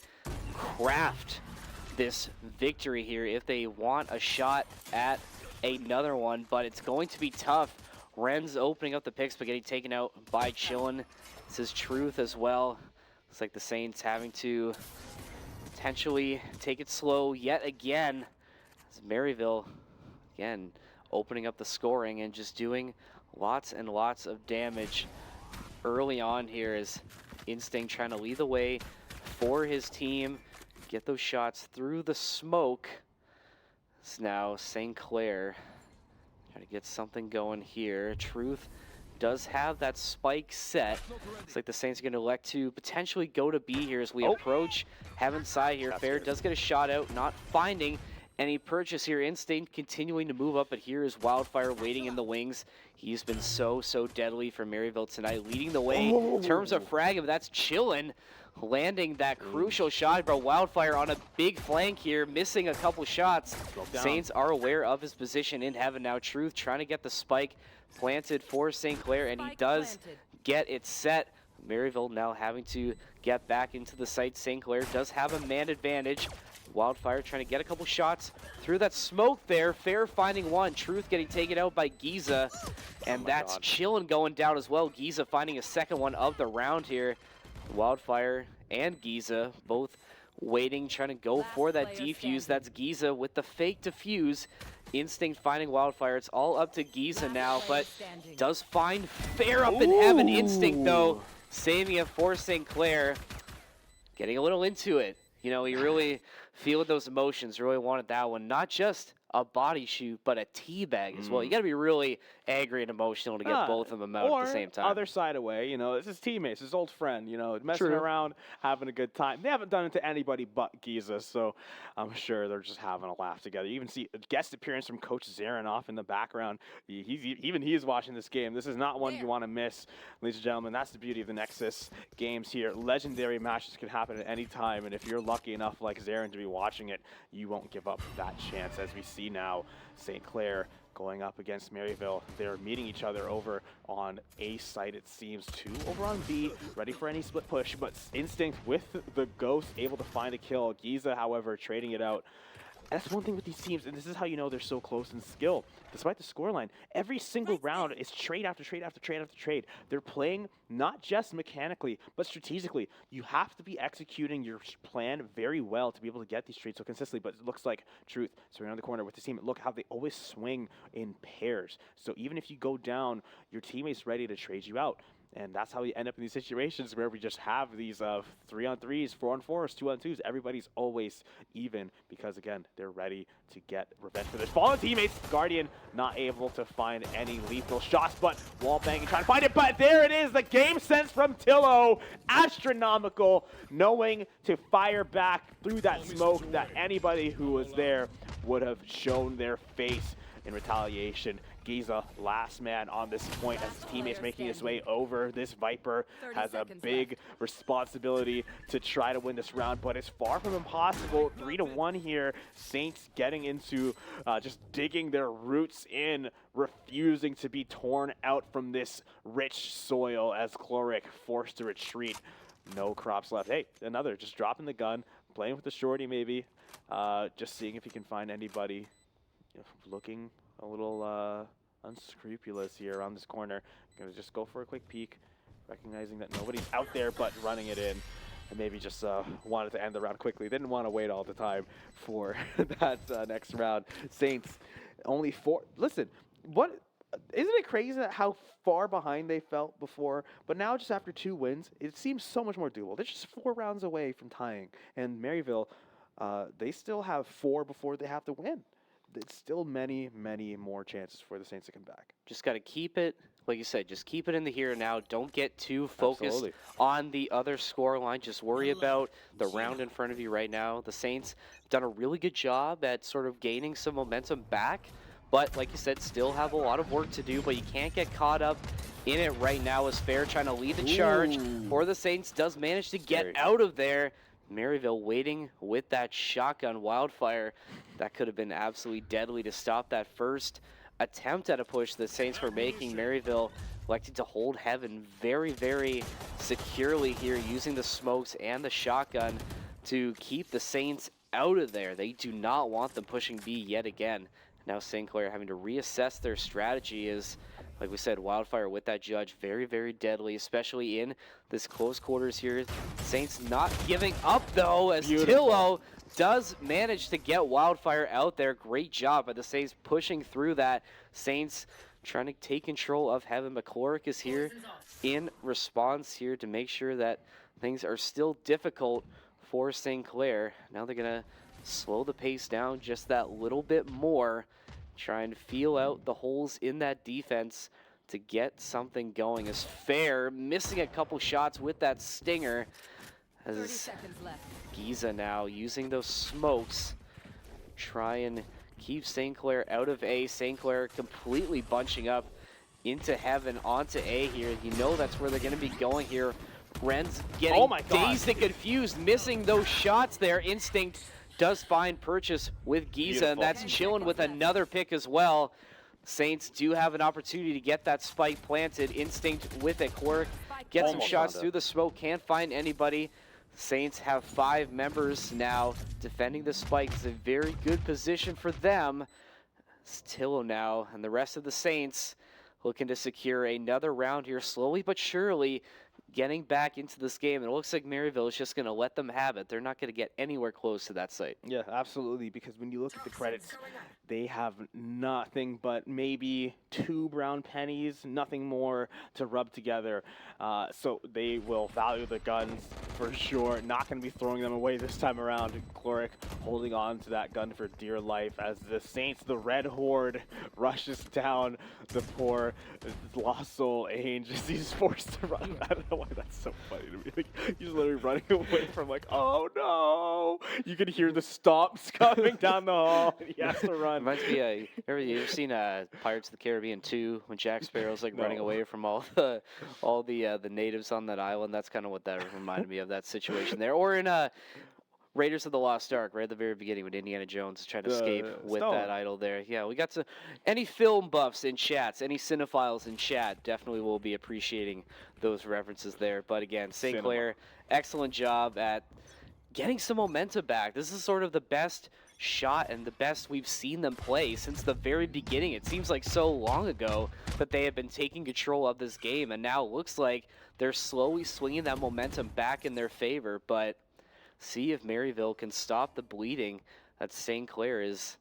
craft this victory here if they want a shot at another one, but it's going to be tough. Ren's opening up the picks, but getting taken out by Chillin. This is Truth as well. Looks like the Saints having to potentially take it slow yet again. As Maryville, again, opening up the scoring and just doing lots and lots of damage early on here as Instinct trying to lead the way for his team, get those shots through the smoke. It's now St. Clair trying to get something going here. Truth does have that spike set. Looks like the Saints are going to elect to potentially go to B here as we approach Heaven's side here. Fair does get a shot out, not finding any purchase here. Instinct continuing to move up, but here is Wildfire waiting in the wings. He's been so deadly for Maryville tonight, leading the way in terms of fragging, but that's Chillin landing that crucial shot. But Wildfire on a big flank here, missing a couple shots. Saints are aware of his position in heaven now. Truth trying to get the spike planted for St. Clair, and he does get it set. Maryville now having to get back into the site. St. Clair does have a man advantage. Wildfire trying to get a couple shots through that smoke there. Fair finding one. Truth getting taken out by Giza. And that's Chillin going down as well. Giza finding a second one of the round here. Wildfire and Giza both waiting, trying to go for that defuse. That's Giza with the fake defuse. Instinct finding Wildfire. It's all up to Giza now, but does find Fair up in heaven. Instinct, though, saving it for St. Clair. Getting a little into it. You know, he really feeling those emotions, really wanted that one. Not just a body shoot, but a teabag as well. You got to be really angry and emotional to get both of them out or at the same time. other side away, it's his teammates, his old friend, messing True. around, having a good time. They haven't done it to anybody but Giza, so I'm sure they're just having a laugh together. You even see a guest appearance from Coach Zaranoff in the background. Even he is watching this game. This is not one you want to miss, ladies and gentlemen. That's the beauty of the Nexus games here. Legendary matches can happen at any time, and if you're lucky enough like Zarin to be watching it, you won't give up that chance. As we see now, St. Clair going up against Maryville. They're meeting each other over on A site, it seems. 2 over on B, ready for any split push, but Instinct with the Ghost able to find a kill. Giza, however, trading it out. And that's one thing with these teams, and this is how you know they're so close in skill. Despite the scoreline, every single round is trade after trade after trade after trade. They're playing not just mechanically, but strategically. You have to be executing your plan very well to be able to get these trades so consistently, but it looks like Truth. So we're on the corner with the team. Look how they always swing in pairs. So even if you go down, your teammate's ready to trade you out. And that's how we end up in these situations where we just have these 3-on-3s, 4-on-4s, 2-on-2s. Everybody's always even because, again, they're ready to get revenge for their fallen teammates. Guardian not able to find any lethal shots, but wall banging, trying to find it. But there it is, the game sense from Tillo. Astronomical, knowing to fire back through that smoke that anybody who was there would have shown their face in retaliation. Giza, last man on this point as his teammates making his way over. This Viper has a big responsibility to try to win this round, but it's far from impossible. 3-1 here. Saints getting into just digging their roots in, refusing to be torn out from this rich soil as Chloric forced to retreat. No crops left. Hey, another just dropping the gun, playing with the shorty maybe, just seeing if he can find anybody. Looking a little unscrupulous here around this corner. Gonna just go for a quick peek, recognizing that nobody's out there but running it in. And maybe just wanted to end the round quickly. Didn't want to wait all the time for that next round. Saints only 4. Listen, what isn't it crazy how far behind they felt before? But now just after 2 wins, it seems so much more doable. They're just 4 rounds away from tying. And Maryville, they still have 4 before they have to win. It's still many, many more chances for the Saints to come back. Just got to keep it, like you said, just keep it in the here and now. Don't get too focused Absolutely. on the other score line. Just worry about the round in front of you right now. The Saints done a really good job at sort of gaining some momentum back. But like you said, still have a lot of work to do, but you can't get caught up in it right now as Fair trying to lead the charge for the Saints. Does manage to get out of there. Maryville waiting with that shotgun wildfire. That could have been absolutely deadly to stop that first attempt at a push the Saints were making. Maryville elected to hold heaven very, very securely here, using the smokes and the shotgun to keep the Saints out of there. They do not want them pushing B yet again. Now St. Clair having to reassess their strategy is, like we said, wildfire with that judge, very, very deadly, especially in this close quarters here. Saints not giving up, though, as Tillo does manage to get wildfire out there. Great job by the Saints pushing through that. Saints trying to take control of heaven. McCloric is here in response here to make sure that things are still difficult for St. Clair. Now they're going to slow the pace down just that little bit more. Try and feel out the holes in that defense to get something going. As Fair missing a couple shots with that stinger. As Giza now using those smokes. Try and keep St. Clair out of A. St. Clair completely bunching up into heaven onto A here. You know that's where they're going to be going here. Ren's getting dazed and confused, missing those shots there. Instinct does find purchase with Giza, and that's chilling with another pick as well. Saints do have an opportunity to get that spike planted. Instinct with it. Quirk gets some shots through the smoke, can't find anybody. Saints have 5 members now defending the spike. It's a very good position for them. Tillo now and the rest of the Saints looking to secure another round here slowly but surely, getting back into this game. And it looks like Maryville is just going to let them have it. They're not going to get anywhere close to that site. Yeah, absolutely. Because when you look at the credits, they have nothing but maybe 2 brown pennies, nothing more to rub together. So they will value the guns for sure. Not going to be throwing them away this time around. Cloric holding on to that gun for dear life as the Saints, the Red Horde, rushes down the poor lost soul Ainge as he's forced to run. I don't know why that's so funny to me. Like, he's literally running away from like, oh no! You can hear the stomps coming down the hall. And he has to run. Reminds me, you ever seen Pirates of the Caribbean 2 when Jack Sparrow's like running No. away from all the natives on that island? That's kind of what that reminded me of, that situation there. Or in Raiders of the Lost Ark, right at the very beginning when Indiana Jones is trying to escape with Stone. that idol there. Yeah, we got any film buffs in chats, any cinephiles in chat definitely will be appreciating those references there. But again, St. Clair, excellent job at getting some momentum back. This is sort of the best shot and the best we've seen them play since the very beginning. It seems like so long ago that they have been taking control of this game, and now it looks like they're slowly swinging that momentum back in their favor. But see if Maryville can stop the bleeding that St. Clair is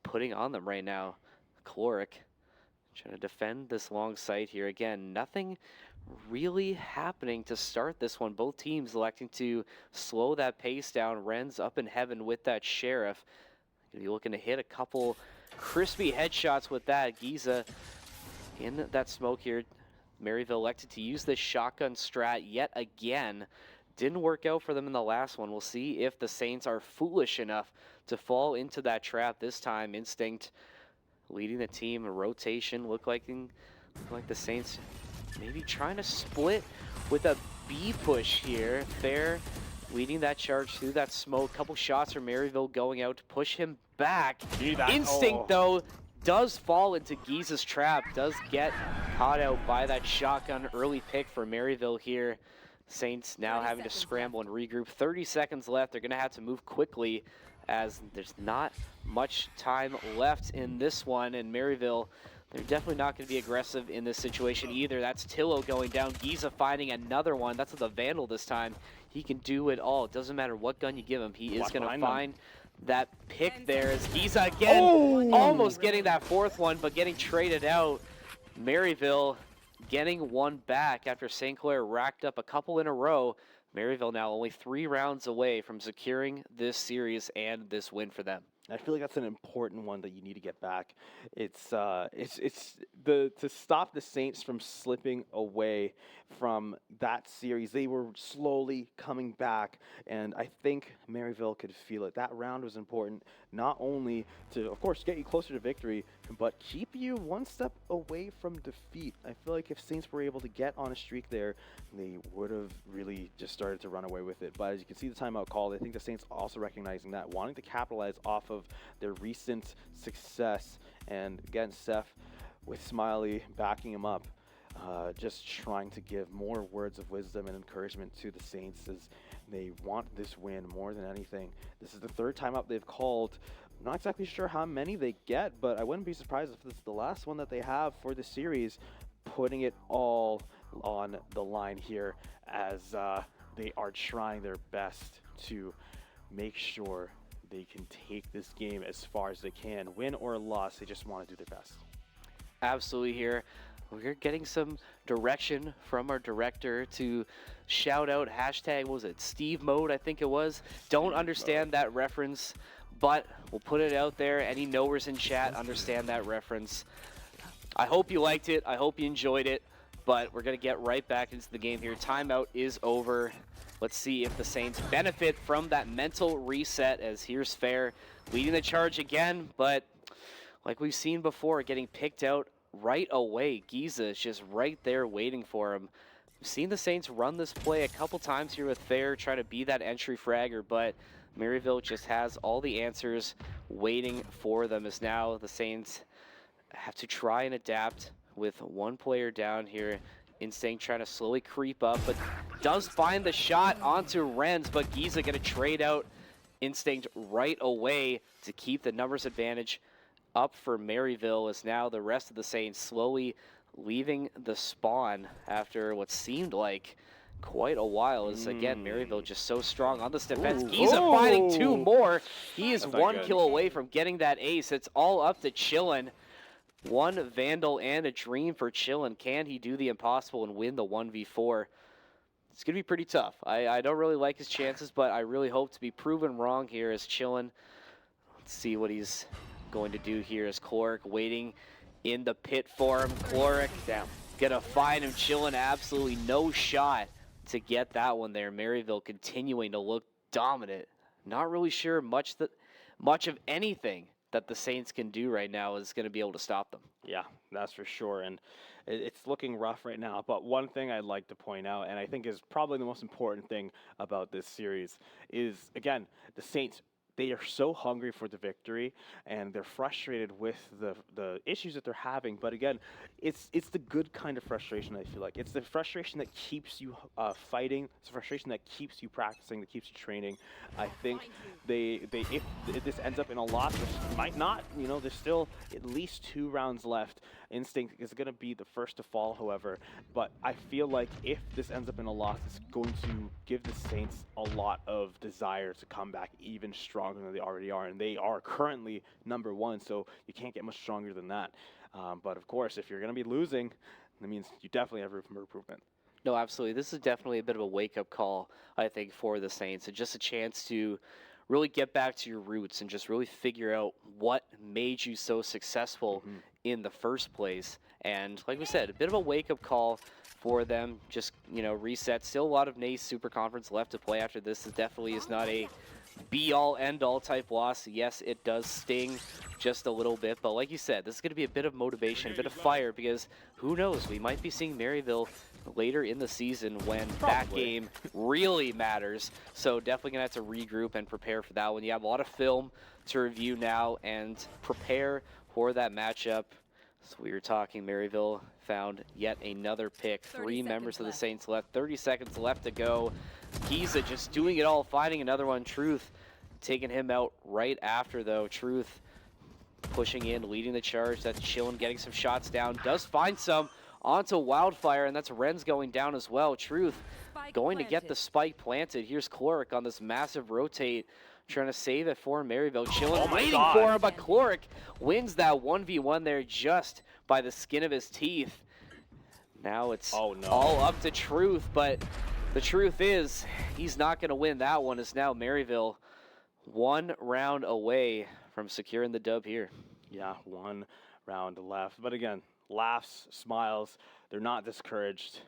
putting on them right now. Cloric trying to defend this long sight here. Again, nothing really happening to start this one. Both teams electing to slow that pace down. Ren's up in heaven with that Sheriff. Gonna be looking to hit a couple crispy headshots with that. Giza in that smoke here. Maryville elected to use this shotgun strat yet again. Didn't work out for them in the last one. We'll see if the Saints are foolish enough to fall into that trap this time. Instinct leading the team. A rotation. Look like the Saints maybe trying to split with a B push here. Fair leading that charge through that smoke. Couple shots from Maryville going out to push him back. Instinct, though, does fall into Giza's trap. Does get caught out by that shotgun. Early pick for Maryville here. Saints now having to scramble and regroup. 30 seconds left. They're going to have to move quickly as there's not much time left in this one. And Maryville, they're definitely not going to be aggressive in this situation either. That's Tillo going down. Giza finding another one. That's with the Vandal this time. He can do it all. It doesn't matter what gun you give him. He is going to find that pick there as Giza again almost getting that fourth one, but getting traded out. Maryville getting one back after St. Clair racked up a couple in a row. Maryville now only 3 rounds away from securing this series and this win for them. I feel like that's an important one that you need to get back. It's to stop the Saints from slipping away from that series. They were slowly coming back, and I think Maryville could feel it. That round was important, not only to, of course, get you closer to victory, but keep you one step away from defeat. I feel like if Saints were able to get on a streak there, they would have really just started to run away with it. But as you can see the timeout called, I think the Saints also recognizing that, wanting to capitalize off of their recent success. And again, Seth with Smiley backing him up, just trying to give more words of wisdom and encouragement to the Saints as they want this win more than anything. This is the 3rd timeout they've called. I'm not exactly sure how many they get, but I wouldn't be surprised if this is the last one that they have for the series, putting it all on the line here as they are trying their best to make sure they can take this game as far as they can. Win or loss, they just want to do their best. Absolutely here. We're getting some direction from our director to shout out hashtag, what was it, Steve Mode, I think it was. Don't understand that reference, but we'll put it out there. Any knowers in chat understand that reference. I hope you liked it. I hope you enjoyed it, but we're going to get right back into the game here. Timeout is over. Let's see if the Saints benefit from that mental reset as here's Fair leading the charge again, but like we've seen before, getting picked out right away. Giza is just right there waiting for him. We've seen the Saints run this play a couple times here with Fair, trying to be that entry fragger, but Maryville just has all the answers waiting for them as now the Saints have to try and adapt with one player down here. Instinct trying to slowly creep up, but does find the shot onto Renz, but Giza going to trade out Instinct right away to keep the numbers advantage up for Maryville as now the rest of the Saints slowly leaving the spawn after what seemed like quite a while. As again, Maryville just so strong on this defense. Ooh. Giza finding 2 Ooh. more. He is That's not 1 good. kill away from getting that ace. It's all up to Chillin. 1 Vandal and a Dream for Chillin. Can he do the impossible and win the 1v4? It's going to be pretty tough. I don't really like his chances, but I really hope to be proven wrong here as Chillin. Let's see what he's going to do here as Clair waiting in the pit for him. Clair gonna find him. Chillin, absolutely no shot to get that one there. Maryville continuing to look dominant. Not really sure much of anything that the Saints can do right now is going to be able to stop them. Yeah, that's for sure. And it's looking rough right now. But one thing I'd like to point out, and I think is probably the most important thing about this series, is, again, the Saints, they are so hungry for the victory, and they're frustrated with the issues that they're having. But again, it's the good kind of frustration, I feel like. It's the frustration that keeps you fighting. It's the frustration that keeps you practicing, that keeps you training. I think if this ends up in a loss, which might not, you know, there's still at least 2 rounds left. Instinct is going to be the first to fall, however. But I feel like if this ends up in a loss, it's going to give the Saints a lot of desire to come back even stronger than they already are. And they are currently #1, so you can't get much stronger than that. But of course, if you're going to be losing, that means you definitely have room for improvement. No, absolutely. This is definitely a bit of a wake-up call, I think, for the Saints. And just a chance to really get back to your roots and just really figure out what made you so successful in the first place. And like we said, a bit of a wake-up call for them. Just, you know, reset. Still a lot of NACE Super Conference left to play after this. It definitely is not a be-all, end-all type loss. Yes, it does sting just a little bit, but like you said, this is going to be a bit of motivation, a bit of fire, because who knows, we might be seeing Maryville later in the season when that game really matters. So definitely going to have to regroup and prepare for that one. You have a lot of film to review now and prepare for that matchup. So we were talking, Maryville found yet another pick. 3 members of the Saints left, 30 seconds left to go. Giza just doing it all, finding another one. Truth taking him out right after, though. Truth pushing in, leading the charge. That's Chillin, getting some shots down. Does find some onto Wildfire, and that's Renz going down as well. Truth going to get the spike planted. Here's Clair on this massive rotate, trying to save it for Maryville. Chillin waiting for him, but Clair wins that 1v1 there just by the skin of his teeth. Now it's all up to Truth, but the truth is he's not going to win that one. It's now Maryville 1 round away from securing the dub here. Yeah, 1 round left. But again, laughs, smiles, they're not discouraged.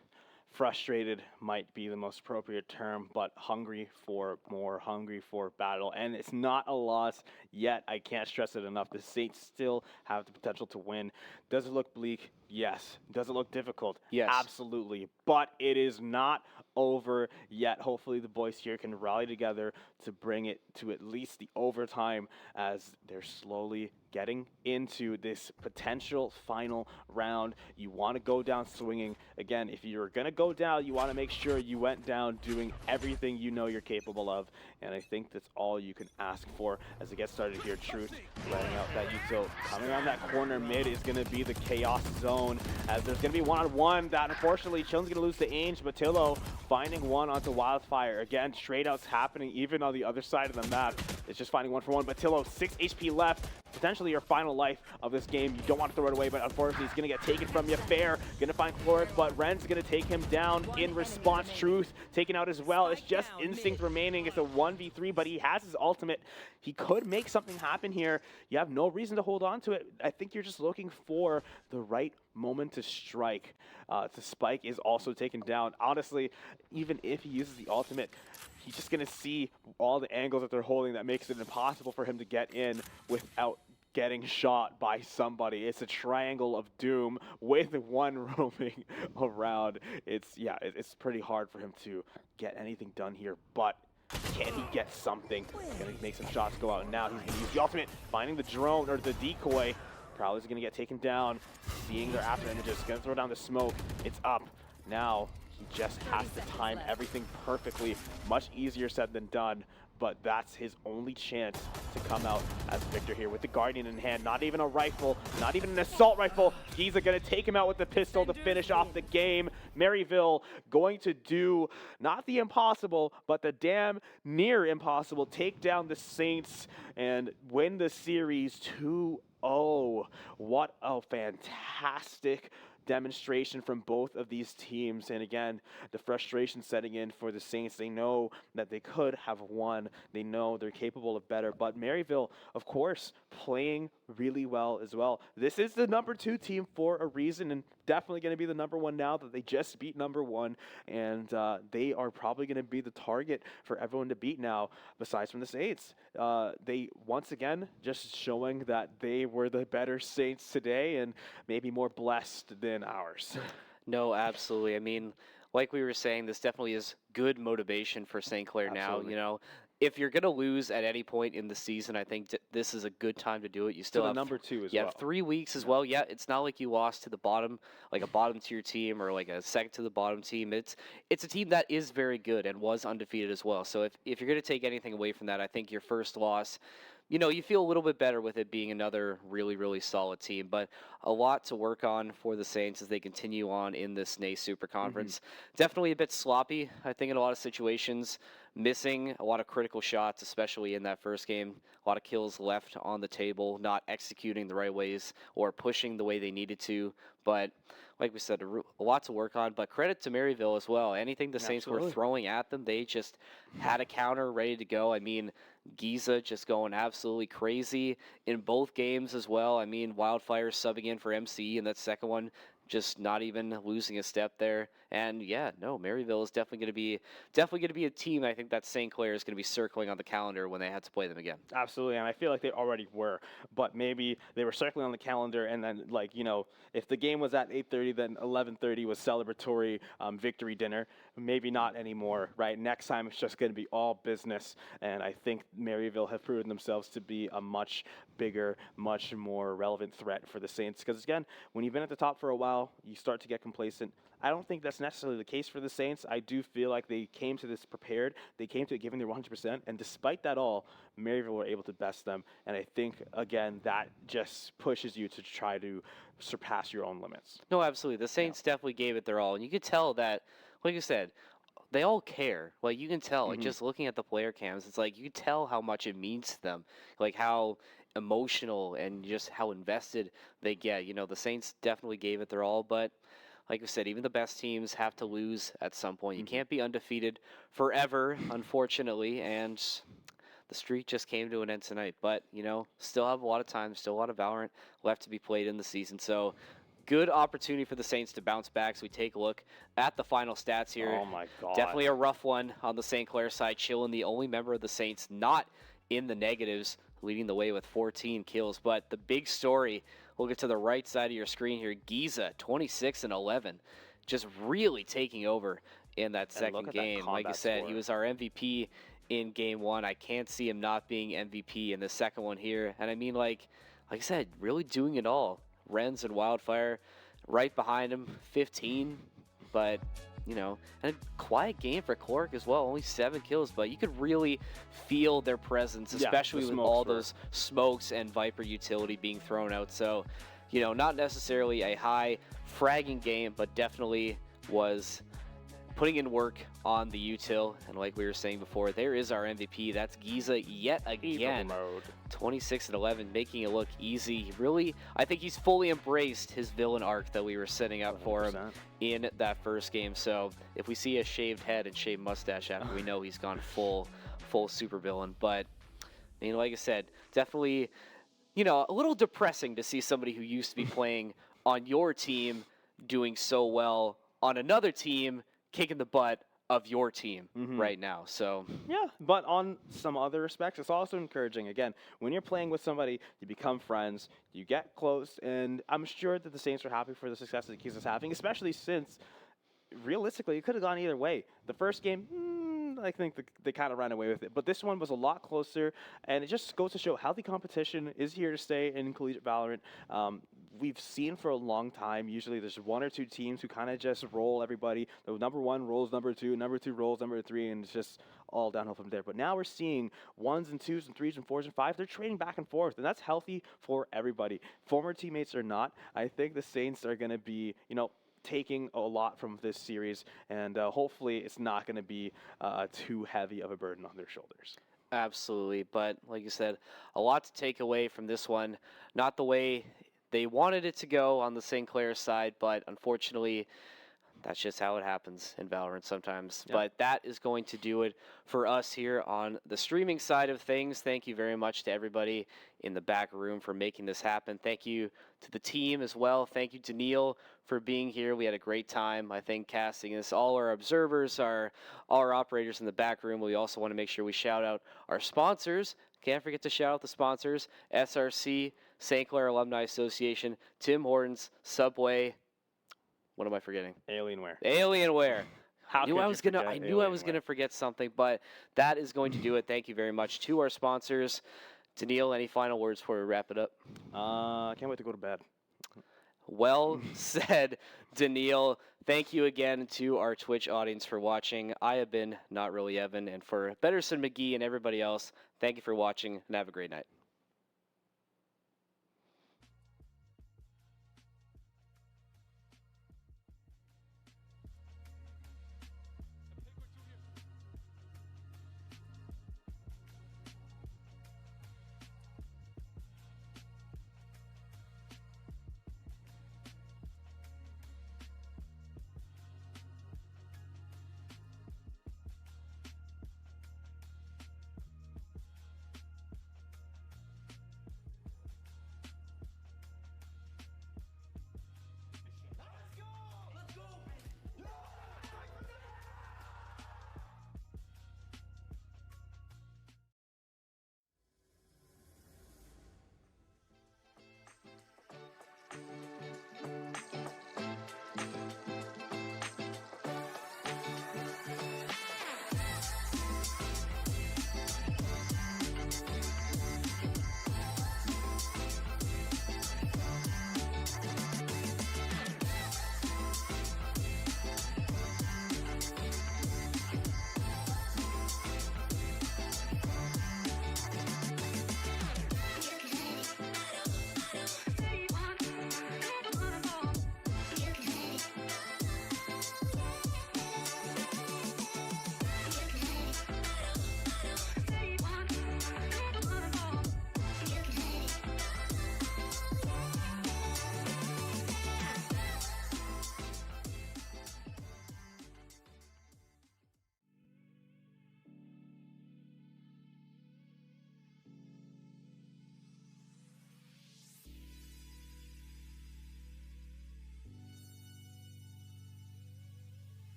Frustrated might be the most appropriate term, but hungry for more, hungry for battle. And it's not a loss yet. I can't stress it enough. The Saints still have the potential to win. Does it look bleak? Yes. Does it look difficult? Yes. Absolutely. But it is not over yet. Hopefully the boys here can rally together to bring it to at least the overtime as they're slowly getting into this potential final round. You want to go down swinging. Again, if you're going to go down, you want to make sure you went down doing everything you know you're capable of. And I think that's all you can ask for as it gets started here. Truth letting out that util. Coming around that corner mid is going to be the chaos zone as there's going to be one-on-one that unfortunately Chillin's going to lose to Ainge. Matillo finding one onto Wildfire. Again, trade outs happening even on the other side of the map. It's just finding 1-for-1. Matillo, 6 HP left. Potentially your final life of this game. You don't want to throw it away, but unfortunately he's going to get taken from you. Fair going to find Clair, but Ren's going to take him down in response. Truth taken out as well. It's just Instinct remaining. It's a 1v3, but he has his ultimate. He could make something happen here. You have no reason to hold on to it. I think you're just looking for the right moment to strike. The spike is also taken down. Honestly, even if he uses the ultimate, he's just going to see all the angles that they're holding that makes it impossible for him to get in without getting shot by somebody. It's a triangle of doom with one roaming around. It's pretty hard for him to get anything done here, but can he get something? Gonna make some shots go out, and now he's gonna use the ultimate, finding the drone or the decoy. Prowler's gonna get taken down, seeing their after images, gonna throw down the smoke. It's up. Now He just has to time everything perfectly. Much easier said than done, but that's his only chance to come out as victor here with the Guardian in hand. Not even a rifle, not even an assault rifle. Giza gonna take him out with the pistol to finish off the game. Maryville going to do not the impossible, but the damn near impossible. Take down the Saints and win the series 2-0. What a fantastic demonstration from both of these teams. And again, the frustration setting in for the Saints. They know that they could have won. They know they're capable of better. But Maryville, of course, playing really well as well. This is the number 2 team for a reason, and definitely going to be the number 1 now that they just beat number 1. And they are probably going to be the target for everyone to beat now, besides from the Saints. They, once again, just showing that they were the better Saints today and maybe more blessed than ours. No, absolutely. I mean, like we were saying, this definitely is good motivation for St. Clair now. Absolutely. You know, if you're going to lose at any point in the season, I think this is a good time to do it. You still To the have number 2 as you well. have 3 weeks as well. Yeah, it's not like you lost to the bottom, like a bottom tier team or like a second to the bottom team. It's a team that is very good and was undefeated as well. So if you're going to take anything away from that, I think your first loss, you know, you feel a little bit better with it being another really, really solid team. But a lot to work on for the Saints as they continue on in this NACE Super Conference. Definitely a bit sloppy, I think, in a lot of situations. Missing a lot of critical shots, especially in that first game. A lot of kills left on the table, not executing the right ways or pushing the way they needed to. But like we said, a lot to work on. But credit to Maryville as well. Anything the Saints were throwing at them, they just had a counter ready to go. I mean, Giza just going absolutely crazy in both games as well. I mean, Wildfire subbing in for MCE in that second one, just not even losing a step there. And yeah, no, Maryville is definitely going to be a team. I think that St. Clair is going to be circling on the calendar when they had to play them again. Absolutely, and I feel like they already were, but maybe they were circling on the calendar, and then, like, you know, if the game was at 8:30, then 11:30 was celebratory victory dinner. Maybe not anymore, right? Next time it's just going to be all business, and I think Maryville have proven themselves to be a much bigger, much more relevant threat for the Saints. Because again, when you've been at the top for a while, you start to get complacent. I don't think that's necessarily the case for the Saints. I do feel like they came to this prepared. They came to it giving their 100%, and despite that all, Maryville were able to best them. And I think, again, that just pushes you to try to surpass your own limits. No, absolutely. The Saints definitely gave it their all. And you could tell that, like I said, they all care. Like, you can tell, like, just looking at the player cams, it's like you can tell how much it means to them. Like, how emotional and just how invested they get. You know, the Saints definitely gave it their all, but like I said, even the best teams have to lose at some point. You can't be undefeated forever, unfortunately, and the streak just came to an end tonight. But, you know, still have a lot of time, still a lot of Valorant left to be played in the season. So, good opportunity for the Saints to bounce back. So we take a look at the final stats here. Oh, my God. Definitely a rough one on the St. Clair side. Chillin, the only member of the Saints not in the negatives, leading the way with 14 kills. But the big story, we'll get to the right side of your screen here. Giza, 26-11, just really taking over in that second game. Like I said, he was our MVP in game one. I can't see him not being MVP in the second one here. And I mean, like I said, really doing it all. Renz and Wildfire right behind him, 15. But, you know, and a quiet game for Clark as well, only 7 kills. But you could really feel their presence, especially with all those smokes and Viper utility being thrown out. So, you know, not necessarily a high fragging game, but definitely was putting in work on the util. And like we were saying before, there is our MVP. That's Giza yet again. 26-11, making it look easy. Really, I think he's fully embraced his villain arc that we were setting up for him in that first game. So if we see a shaved head and shaved mustache after, we know he's gone full super villain. But, I mean, like I said, definitely, you know, a little depressing to see somebody who used to be playing on your team doing so well on another team, kicking the butt of your team right now. So yeah, but on some other respects, it's also encouraging. Again, when you're playing with somebody, you become friends, you get close, and I'm sure that the Saints are happy for the success that Giza's having, especially since realistically it could have gone either way. The first game, I think they kind of ran away with it, but this one was a lot closer, and it just goes to show how the competition is here to stay in collegiate Valorant. we've seen for a long time. Usually there's one or two teams who kind of just roll everybody. The number one rolls number two rolls number three, and it's just all downhill from there. But now we're seeing ones and twos and threes and fours and fives. They're trading back and forth, and that's healthy for everybody. Former teammates or not, I think the Saints are going to be, taking a lot from this series, and hopefully it's not going to be too heavy of a burden on their shoulders. Absolutely. But like you said, a lot to take away from this one. Not the way they wanted it to go on the St. Clair side, but unfortunately, that's just how it happens in Valorant sometimes. Yeah. But that is going to do it for us here on the streaming side of things. Thank you very much to everybody in the back room for making this happen. Thank you to the team as well. Thank you to Neil for being here. We had a great time, I think, casting this. All our observers, all our operators in the back room. We also want to make sure we shout out our sponsors. Can't forget to shout out the sponsors: SRC, St. Clair Alumni Association, Tim Hortons, Subway. What am I forgetting? Alienware. Alienware. How I knew I was gonna forget something, but that is going to do it. Thank you very much to our sponsors. Daniil, any final words before we wrap it up? I can't wait to go to bed. Well said, Daniil. Thank you again to our Twitch audience for watching. I have been Not Really Evan, and for Betterson McGee and everybody else, thank you for watching, and have a great night.